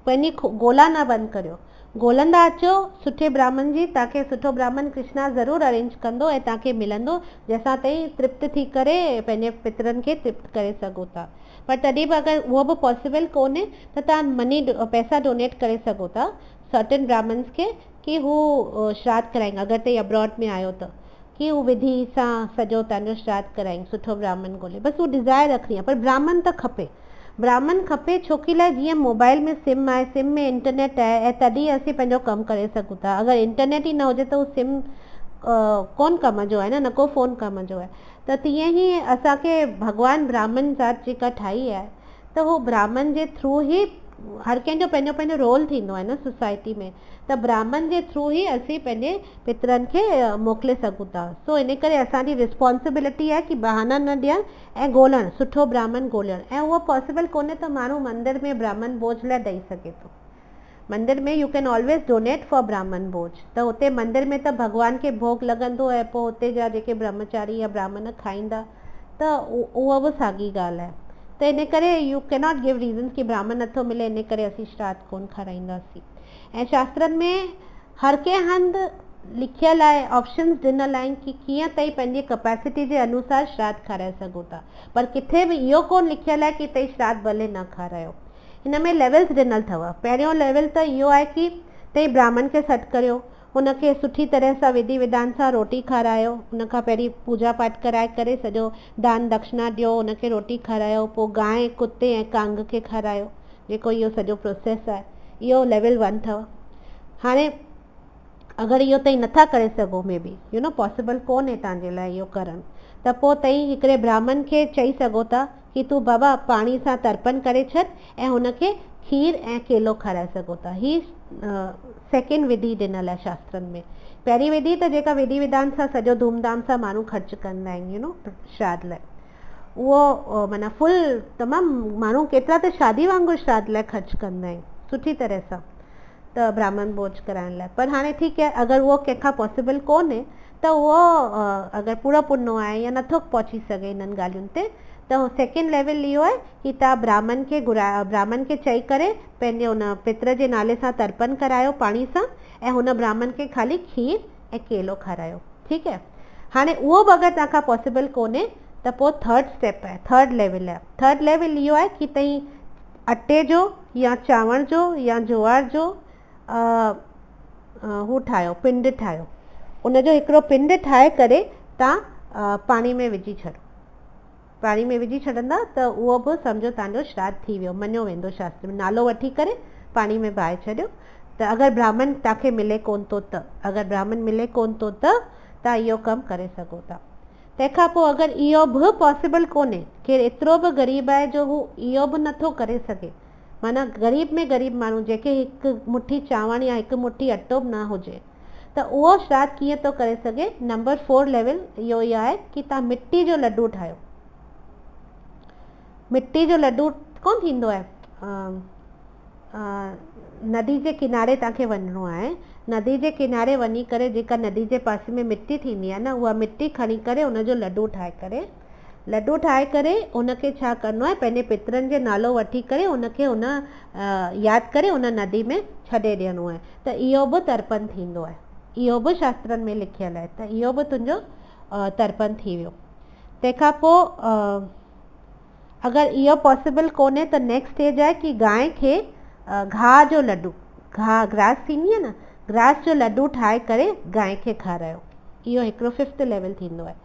पंहिंजी ॻोल्हा न बंदि करियो, ॻोल्हंदा अचो सुठे ब्राह्मण जी, तव्हांखे सुठो ब्राह्मण कृष्णा ज़रूरु अरेंज कंदो ऐं तव्हांखे मिलंदो, जंहिंसां ताईं तृप्त थी करे पंहिंजे पितरनि खे तृप्त करे सघो था। पर तॾहिं बि अगरि उहो बि पॉसिबल कोन्हे त तव्हां पैसा डोनेट करे सघो था सर्टेन ब्राह्मण्स खे कि हू श्राद्ध कराइनि। अगरि तव्हां अब्रॉड में आहियो त कि हू विधि सां सॼो तव्हांजो श्राद्ध कराइनि, सुठो ब्राह्मण ॻोल्हे। बसि उहा डिज़ायर रखणी आहे, पर ब्राह्मण त खपे। ब्राह्मण खपे छोकी लाइ जीअं मोबाइल में सिम आहे, सिम में इंटरनेट आहे, ऐं तॾहिं असीं पंहिंजो कमु करे सघूं था। अगरि इंटरनेट ई न हुजे त उहो सिम कोन कम जो आहे न को फ़ोन कम जो आहे। त तीअं ई असांखे भॻवानु ब्राह्मण ज़ात जेका ठाही आहे, त उहो ब्राह्मण जे थ्रू ई हर कंहिंजो पंहिंजो पंहिंजो रोल थींदो आहे न सोसाइटी में, त ब्राह्मण जे थ्रू ई असीं पंहिंजे पितरनि खे मोकिले सघूं था। सो इन करे असांजी रिस्पॉन्सिबिलिटी आहे कि बहाना न ॾियणु ऐं ॻोल्हणु, सुठो ब्राह्मण ॻोल्हणु। ऐं उहो पॉसिबल कोन्हे त माण्हू मंदर में ब्राह्मण भोज लाइ ॾेई सघे थो। मंदिर में U can always donate for ब्राह्मण भोज, त हुते मंदिर में त भॻवान खे भोग लॻंदो ऐं पोइ हुते जा जेके ब्रह्मचारी या ब्राह्मण खाईंदा, त उहा बि साॻी ॻाल्हि आहे। त इन करे यू कैनॉट गिव रीज़न कि ब्राह्मण नथो मिले इन करे असीं श्राद्ध कोन खाराईंदासीं। ऐं शास्त्रनि में हर कंहिं हंधि लिखियल आहे, ऑप्शन्स ॾिनल आहिनि कि कीअं ताईं पंहिंजी कैपेसिटी जे अनुसार श्राद्ध खाराए सघो था, पर किथे बि इहो कोन लिखियल आहे कि तव्हां श्राद्ध भले न खारायो। हिन में लेवल्स ॾिनल अथव। पहिरियों लेवल त इहो आहे कि तव्हां ब्राह्मण खे सॾु करियो, हुनखे सुठी तरह सां विधि विधान सां रोटी खारायो, हुनखां पहिरीं पूजा पाठ कराए करे सॼो दान दक्षिणा ॾियो, हुनखे रोटी खारायो, पोइ गांइ कुते ऐं कांग खे खारायो, जेको इहो सॼो प्रोसेस आहे। इहो लेवल 1 अथव। हाणे अगरि इहो तव्हां नथा करे सघो, मे बी पॉसिबल कोन्हे तव्हांजे लाइ इहो करणु, त पोइ तव्हां हिकिड़े ब्राह्मण खे चई सघो था कि तूं बाबा पाणी सां तर्पण करे छॾ ऐं हुनखे खीर ऐं केलो खाराए सघो था। ही सेकेंड विधि ॾिनल आहे शास्त्रनि में। पहिरीं विधि त जेका विधि विधान सां सॼो धूमधाम सां माण्हू ख़र्च कंदा आहिनि श्राद्ध लाइ, उहो माना फुल तमामु माण्हू केतिरा त शादी वांगुरु श्राद्ध लाइ ख़र्च कंदा आहिनि सुठी तरह सां, त ब्राह्मण भोज कराइण लाइ। पर हाणे ठीकु आहे, अगरि उहो कंहिंखां पॉसिबल कोन्हे त उहो अगरि पूरो पुनो आहे या नथो पहुची सघे इन्हनि ॻाल्हियुनि ते, त सेकेंड लेवल इहो आहे कि तव्हां ब्राह्मण खे चई करे पंहिंजे हुन पितर जे नाले सां तर्पण करायो पाणी सां, ऐं हुन ब्राह्मण खे ख़ाली खीर ऐं केलो खारायो। ठीकु आहे। हाणे उहो बि अगरि तव्हांखां पॉसिबल कोन्हे त पोइ थर्ड स्टेप आहे, थर्ड लेवल आहे। थर्ड लेवल इहो आहे कि तव्हां अटे जो या चांवर जो या ज्वार जो हू ठाहियो, पिंड ठाहियो। उनजो हिकिड़ो पिंड ठाहे करे तव्हां पाणी में विझी छॾो। पाणी में विझी छॾंदा त उहो बि सम्झो तव्हांजो श्राद्ध थी वियो, मञियो वेंदो शास्त्र में। नालो वठी करे पाणी में बाहे छॾियो। त अगरि ब्राह्मण तव्हांखे मिले कोन थो त, अगरि ब्राह्मण मिले कोन थो त तव्हां इहो कमु करे सघो था। तंहिंखां पोइ अगरि इहो बि पॉसिबल कोन्हे, केरु एतिरो बि ग़रीब आहे जो हू इहो बि नथो करे सघे, माना ग़रीब में ग़रीब माण्हू जंहिंखे हिकु मुठी चांवर या हिकु मुठी अटो बि न हुजे, त उहो श्राद्ध कीअं थो करे सघे। नंबर 4 लेवल इहो ई आहे कि तव्हां मिट्टी जो लड्डू ठाहियो। मिट्टी जो लड्डू कोन थींदो आहे, नदी जे किनारे तव्हांखे वञिणो आहे, नदी जे किनारे वञी करे जेका नदी जे पासे में मिट्टी थींदी आहे न, उहा मिट्टी खणी करे उनजो लड्डू ठाहे करे उनखे छा करिणो आहे, पंहिंजे पितरनि जो नालो वठी करे उनखे उन यादि करे उन नदी में छॾे ॾियणो आहे। त इहो बि तर्पण थींदो आहे, इहो बि शास्त्रनि में लिखियलु आहे। त इहो बि तुंहिंजो तर्पण थी वियो। तंहिंखां पोइ अगरि इहो पॉसिबल कोन्हे त नेक्स्ट स्टेज आहे कि गांइ खे घाह जो लड्डू, घाह ग्रास थींदी आहे न, ग्रास जो लड्डू ठाहे करे गांइ खे खारायो, इहो हिकिड़ो 5th लेवल थींदो आहे।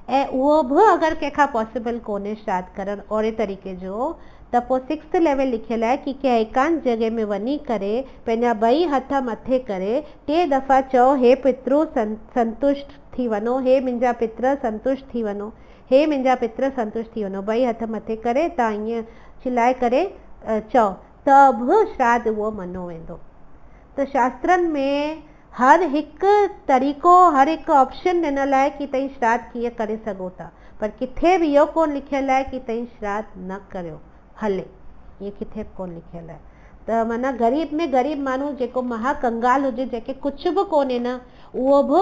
ऐं उहो बि अगरि कंहिंखां पॉसिबल कोन्हे श्राद्ध करणु ओड़े तरीक़े जो, त पोइ 6th लेवल लिखियल आहे कि कंहिं एकांत जॻह में वञी करे पंहिंजा 2 हथ मथे करे 3 दफ़ा चओ, हे पितृ संतुष्ट थी वञो, हे मुंहिंजा पितृ संतुष्ट थी वञो, हे मुंहिंजा पितृ संतुष्ट थी वञो, 2 हथ मथे करे तव्हां ईअं चिल्लाए करे चओ, त बि श्राद्ध उहो मञो वेंदो। त शास्त्रनि में हर हिकु तरीक़ो, हर हिकु ऑप्शन ॾिनल आहे कि तव्हां श्राद्ध कीअं करे सघो था, पर किथे बि इहो कोन लिखियल आहे कि तव्हां श्राद्ध न करियो हले, ईअं किथे बि कोन लिखियल आहे। त माना ग़रीब में ग़रीब माण्हू जेको महाकंगाल हुजे, जंहिंखे कुझु बि कोन्हे न, उहो बि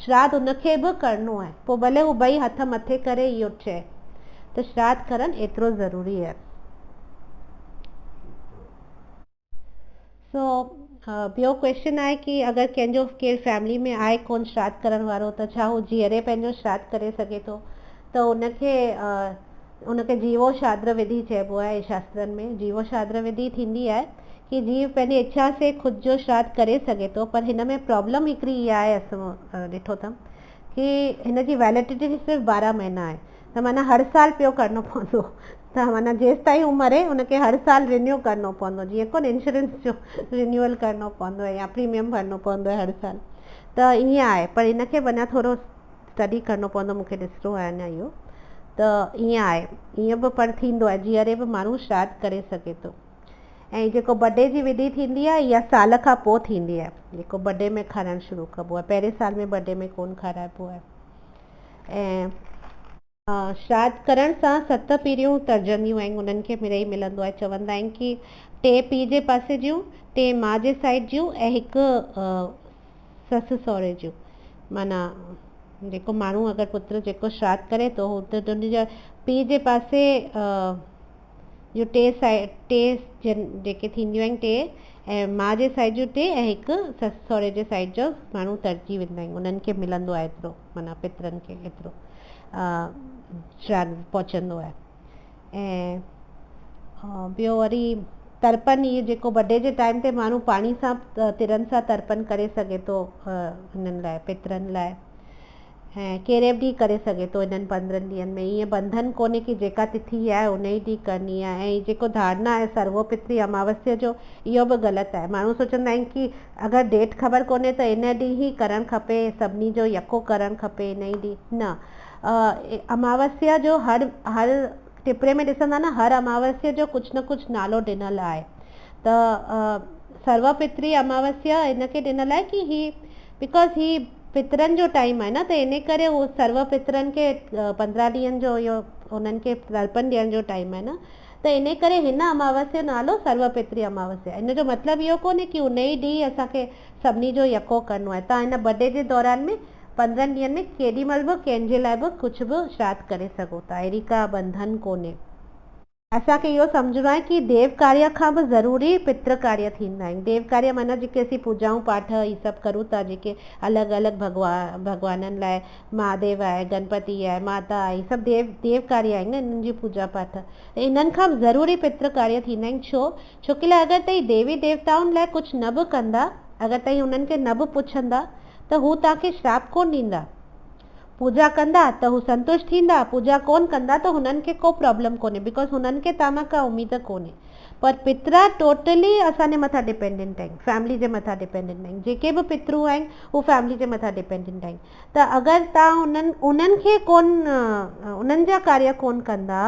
श्राद्ध उनखे बि करिणो आहे, पोइ भले हू 2 हथ मथे करे इहो चए। त श्राद्ध करणु एतिरो ज़रूरी आहे। सो ॿियो क्वेश्चन आहे कि अगरि कंहिंजो केरु फैमिली में आहे कोन श्राद्ध करण वारो, त छा हू जीअरे पंहिंजो श्राद्ध करे सघे थो? त उनखे जीवो श्राद्ध विधि चइबो आहे शास्त्रनि में। जीवो श्राद्ध विधि थींदी आहे कि जीव पंहिंजी इच्छा से ख़ुदि जो श्राद्ध करे सघे थो, पर हिन में प्रॉब्लम हिकिड़ी इहा आहे, असां ॾिठो अथमि कि हिन जी वैलिडिटी सिर्फ़ु 12 महीना आहे। त माना हर साल पियो करिणो पवंदो, त माना जेसि ताईं हू मरे उनखे हर साल रिन्यू करिणो पवंदो, जीअं कोन इंश्योरेंस जो रिन्यूअल करिणो पवंदो आहे या प्रीमियम भरिणो पवंदो आहे हर साल, त ईअं आहे। पर इनखे अञा थोरो स्टडी करिणो पवंदो, मूंखे ॾिसणो आहे अञा इहो। त ईअं आहे, ईअं बि पर थींदो आहे, जीअरे बि माण्हू श्राद्ध करे सघे थो। ऐं जेको बर्डे जी विधि थींदी आहे, इहा साल खां पोइ थींदी आहे, जेको बर्डे में खाराइणु शुरू कबो आहे, पहिरें साल में बर्डे में कोन खाराइबो आहे। ऐं श्राद्ध करण सां 7 पीढ़ियूं तरजंदियूं आहिनि, उन्हनि खे मिड़ई मिलंदो आहे। चवंदा आहिनि कि 3 पीउ जे पासे जूं, 3 माउ जे साइड जूं, ऐं 1 ससु सहुरे जूं। माना जेको माण्हू अगरि पुत्र जेको श्राद्ध करे थो, हू त उनजा पीउ जे पासे जो 3 जेके थींदियूं आहिनि 3, ऐं माउ जे साइड जूं 3, ऐं 1 ससु सहुरे जे साइड जो माण्हू तरजी वेंदा आहिनि, उन्हनि खे मिलंदो आहे एतिरो, माना पितरनि खे एतिरो श्राद्ध पहुचंदो आहे। ऐं ॿियो वरी तर्पण, इहो जेको बर्डे जे टाइम ते माण्हू पाणी सां तिरनि सां तर्पण करे सघे थो हिननि लाइ, पितरनि लाइ, ऐं कहिड़े बि करे सघे थो इन्हनि 15 ॾींहंनि में। ईअं बंधन कोन्हे कि जेका तिथि आहे उन ई ॾींहुं करणी आहे। ऐं जेको धारणा आहे सर्वोपितृ अमावस्या जो, इहो बि ग़लति आहे। माण्हू सोचंदा आहिनि कि अगरि डेट ख़बर कोन्हे त इन ॾींहुं ई करणु खपे, सभिनी जो यको करणु खपे इन ई ॾींहुं, न। अमावस्या जो हर टिपरे में ॾिसंदा न, हर अमावस्या जो कुझु न कुझु नालो ॾिनल आहे। त सर्वपितृ अमावस्या इनखे ॾिनल आहे कि ही बिकॉज़ ही पितरनि जो टाइम आहे न, त इन करे उहो सर्व पितरनि खे 15 ॾींहंनि जो इहो उन्हनि खे तर्पण ॾियण जो टाइम आहे न, त इन करे हिन अमावस्या जो नालो सर्वपितृ अमावस्या। इन जो मतिलबु इहो कोन्हे कि उन ई ॾींहुं असांखे सभिनी जो यको करिणो आहे। तव्हां हिन बर्डे जे दौरान में 15 ॾींहंनि में केॾी महिल बि कंहिंजे लाइ बि कुझु बि श्राद्ध करे सघो था, अहिड़ी का बंधन कोन्हे। असांखे इहो सम्झणो आहे कि देव कार्य खां बि ज़रूरी पितृ कार्य थींदा आहिनि। देव कार्य माना जेके असीं पूजाऊं पाठ इहे सभु करूं था, जेके अलॻि अलॻि भॻवाननि लाइ, महादेव आहे, गणपति आहे, माता आहे, सभु देव कार्य आहिनि न, इन्हनि जी पूजा पाठ। इन्हनि खां ज़रूरी पितृ कार्य थींदा आहिनि। छो कि अगरि तव्हां देवी देवताउनि लाइ कुझु न बि कंदा, अगरि तव्हां उन्हनि खे न बि पुछंदा, त हू तव्हांखे श्राप कोन ॾींदा। पूजा कंदा त हू संतुष्ट थींदा, पूजा कोन कंदा त हुननि खे को प्रॉब्लम कोन्हे, बिकॉज़ हुननि खे तव्हां का उमेद कोन्हे। पर पितरा टोटली असांजे मथां डिपेंडेंट आहिनि, फैमिली जे मथां डिपेंडेंट आहिनि। जेके बि पितृ आहिनि हू फैमिली जे मथां डिपेंडेंट आहिनि। त अगरि तव्हां उन्हनि खे उन्हनि जा कार्य कोन कंदा,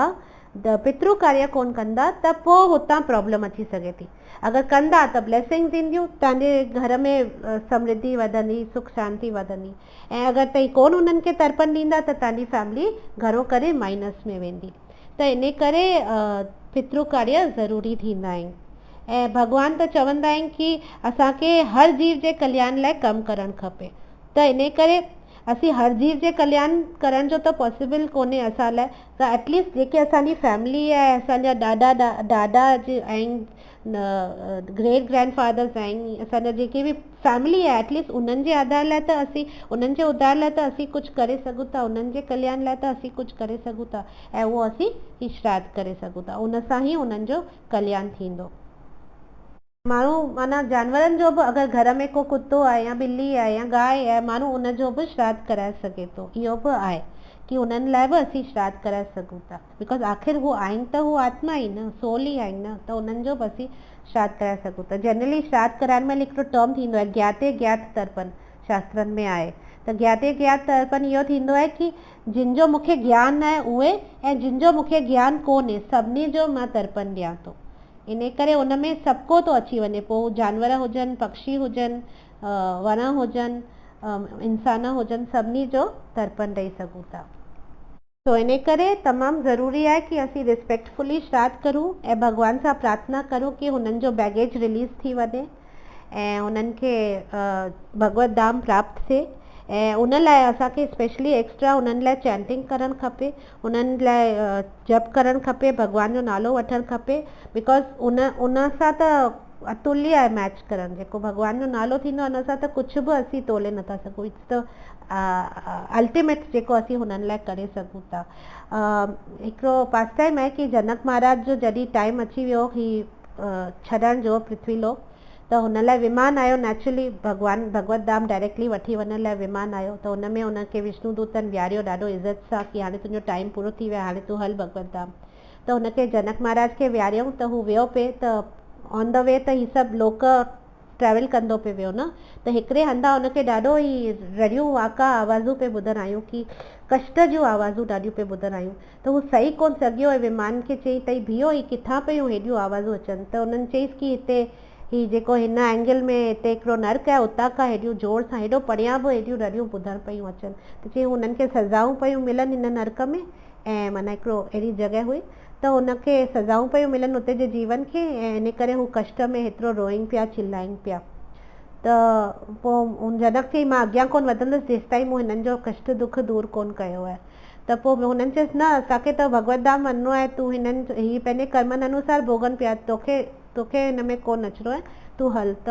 पितृ कार्य कोन कंदा, त पोइ हुतां प्रॉब्लम अची सघे थी। अगरि कंदा त ब्लेसिंग्स ईंदियूं, तव्हांजे घर में समृद्धि वधंदी, सुख शांति वधंदी। ऐं अगरि तव्हां कोन उन्हनि खे तर्पण ॾींदा त तव्हांजी फैमिली घरो करे माइनस में वेंदी। त इन करे पितृ कार्य ज़रूरी थींदा आहिनि। ऐं भॻवान त चवंदा आहिनि कि असांखे हर जीव जे कल्याण लाइ कमु करणु खपे। त इन करे असीं हर जीव जे कल्याण करण जो त पॉसिबल कोन्हे असां लाइ, त एटलीस्ट जेके असांजी फैमिली आहे, असांजा ॾाॾा आहिनि, ग्रेट ग्रैंडफादर्स आहिनि, असांजा जेके बि फैमिली आहे, एटलीस्ट उन्हनि जे आधार लाइ त असीं, उन्हनि जे उद्धार लाइ त असीं कुझु करे सघूं था, उन्हनि जे कल्याण लाइ त असीं कुझु करे सघूं था। ऐं उहो असीं श्राद्ध करे सघूं था, उन सां ई उन्हनि जो कल्याण थींदो। माण्हू माना जानवरनि जो बि अगरि घर में को कुतो आहे या ॿिली आहे या गांइ आहे, माण्हू उनजो बि श्राद्ध कराए सघे थो। इहो बि आहे कि उन्हनि लाइ बि असीं श्राद्ध कराए सघूं था, बिकॉज़ आख़िर हू आहिनि त हू आत्मा ई न, सोल ई आहिनि न, त उन्हनि जो बि असीं श्राद्ध कराए सघूं था। जनरली श्राद्ध कराइण महिल हिकिड़ो टर्म थींदो आहे ज्ञाते ज्ञात तर्पण, शास्त्रनि में आहे। त ज्ञाते ज्ञात तर्पण इहो थींदो आहे कि जिन जो मूंखे ज्ञान आहे उहे ऐं जिन जो मूंखे ज्ञान कोन्हे सभिनी जो मां तर्पण ॾियां थो। इन करे उन में सभु को थो अची वञे, पोइ जानवर हुजनि, पक्षी हुजनि, वण हुजनि, इंसान हुजनि, सभिनी जो तर्पण ॾेई सघूं था। तो इन करे तमामु ज़रूरी आहे कि असीं रिस्पेक्टफुली श्राद्ध करूं ऐं भॻवान सां प्रार्थना करूं कि हुननि जो बैगेज रिलीज़ थी वञे ऐं उन्हनि खे भगवत धाम प्राप्त थिए। ऐं उन लाइ असांखे स्पेशली एक्स्ट्रा उन्हनि लाइ चैंटिंग करणु खपे, उन्हनि लाइ जप करणु खपे, भॻवान जो नालो वठणु खपे, बिकॉज़ उन सां त अतुल्य आहे मैच करणु। जेको भॻवान जो नालो थींदो आहे उन सां त कुझु बि असीं तोले नथा सघूं। इट्स त अल्टीमेट जेको असीं हुननि लाइ करे सघूं था। हिकिड़ो पास टाइम आहे कि जनक महाराज जो जॾहिं टाइम अची वियो ही छॾण जो पृथ्वीलोक, त हुन लाइ विमान आयो, नेचुरली भॻवान भगवत धाम डायरेक्टली वठी वञण लाइ विमान आयो। त हुन में हुनखे विष्णु दूतनि विहारियो ॾाढो इज़त सां कि हाणे तुंहिंजो टाइम पूरो थी वियो आहे, हाणे तूं हल भगवत धाम। त हुनखे जनक महाराज खे विहारियऊं त हू वियो पिए, त ऑन द वे त ही सभु लोक ट्रेवल कंदो पिए वियो न, त हिकिड़े हंधा हुनखे ॾाढो ई रड़ियूं वाका आवाज़ूं पे ॿुधण आयूं कि कष्ट जूं आवाज़ूं ॾाढियूं पे ॿुधण आयूं। त हू सही कोन सघियो ऐं विमान खे चई तई बीहो, ही किथां पियूं हेॾियूं आवाज़ूं अचनि। त उन्हनि चईसि कि हिते ही जेको हिन एंगल में हिते हिकिड़ो नर्क आहे, उतां खां हेॾियूं जोर सां हेॾो परियां बि हेॾियूं रड़ियूं ॿुधण पियूं अचनि। त चई हुननि खे सज़ाऊं पियूं मिलनि हिन नर्क में, ऐं माना हिकिड़ो अहिड़ी जॻह हुई त हुनखे सज़ाऊं पियूं मिलनि उते जे जीवन खे, ऐं इन करे हू कष्ट में हेतिरो रोइनि पिया, चिल्लाइनि पिया। त पोइ जनक चई मां अॻियां कोन वधंदसि जेसि ताईं मूं हिननि जो कष्ट दुख दूरि कोन कयो आहे। त पोइ हुननि चयसि न असांखे त भगवत धाम वञिणो आहे, तूं हिननि ही पंहिंजे कर्मनि अनुसार भोगनि पिया, तोखे हिन में कोन अचिणो आहे, तूं हल। त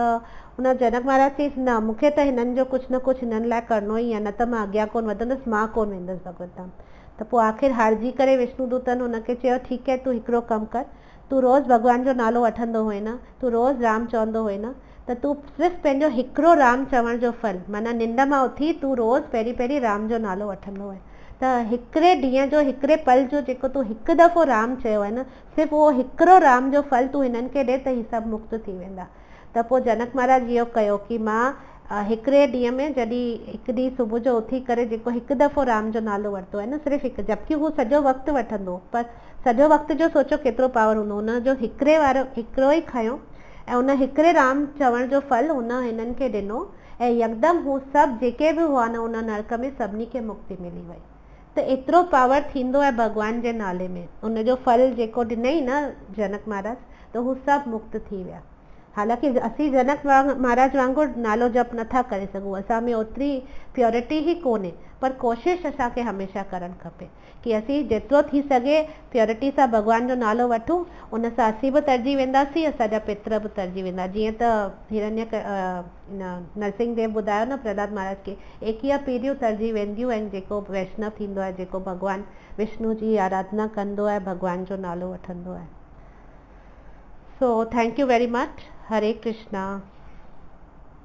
हुन जनक महाराज चयसि न मूंखे त हिननि जो कुझु न कुझु हिननि लाइ करिणो ई आहे, न त मां अॻियां कोन वधंदसि, मां कोन वेंदसि भगवत धाम। त पोइ आख़िर हारजी करे विष्णु दूतनि हुनखे चयो ठीकु आहे, तूं हिकिड़ो कमु कर, तूं रोज़ु भॻवान जो नालो वठंदो हुए न, तूं रोज़ु राम चवंदो हुए न, त तूं सिर्फ़ु पंहिंजो हिकिड़ो राम चवण जो फल, माना निंड मां उथी तूं रोज़ु पहिरीं पहिरीं राम जो नालो वठंदो हुए, त हिकिड़े ॾींहं जो हिकिड़े पल जो जेको तूं हिकु दफ़ो राम चयो आहे न, सिर्फ़ु उहो हिकिड़ो राम जो फल तूं हिननि खे ॾे त ही सभु मुक्त थी वेंदा। त पोइ जनक महाराज इहो कयो कि मां हिकिड़े ॾींहं में जॾहिं हिकु ॾींहुं सुबुह जो उथी करे जेको हिकु दफ़ो राम जो नालो वरितो आहे न, सिर्फ़ु हिकु, जबकि हू सॼो वक़्तु वठंदो, पर सॼो वक़्तु जो सोचो केतिरो पावर हूंदो, हुनजो हिकिड़े वारो हिकिड़ो ई खयो ऐं उन हिकिड़े राम चवण जो फल हुन हिननि खे ॾिनो, ऐं यकदमि हू सभु जेके बि हुआ न उन नर्क में सभिनी खे मुक्ति मिली वई। त एतिरो पावर थींदो आहे भॻवान जे नाले में, उनजो फल जेको ॾिनई न जनक महाराज, त हू सभु मुक्त थी विया। हालांकि असीं जनक महाराज वांगुरु नालो जप नथा करे सघूं, असां में ओतिरी प्योरिटी ई कोन्हे, पर कोशिशि असांखे हमेशह करणु खपे कि असीं जेतिरो थी सघे प्योरिटी सां भॻवान जो नालो वठूं, उन सां असीं बि तरिजी वेंदासीं, असांजा पितर बि तरिजी वेंदा। जीअं त नरसिंह देव ॿुधायो न प्रहलाद महाराज खे, 21 पीढ़ियूं तरिजी वेंदियूं आहिनि जेको वैष्णव थींदो आहे, जेको भॻवान विष्णु जी आराधना कंदो आहे, भॻवान जो नालो वठंदो आहे। So thank U very much. Hare Krishna.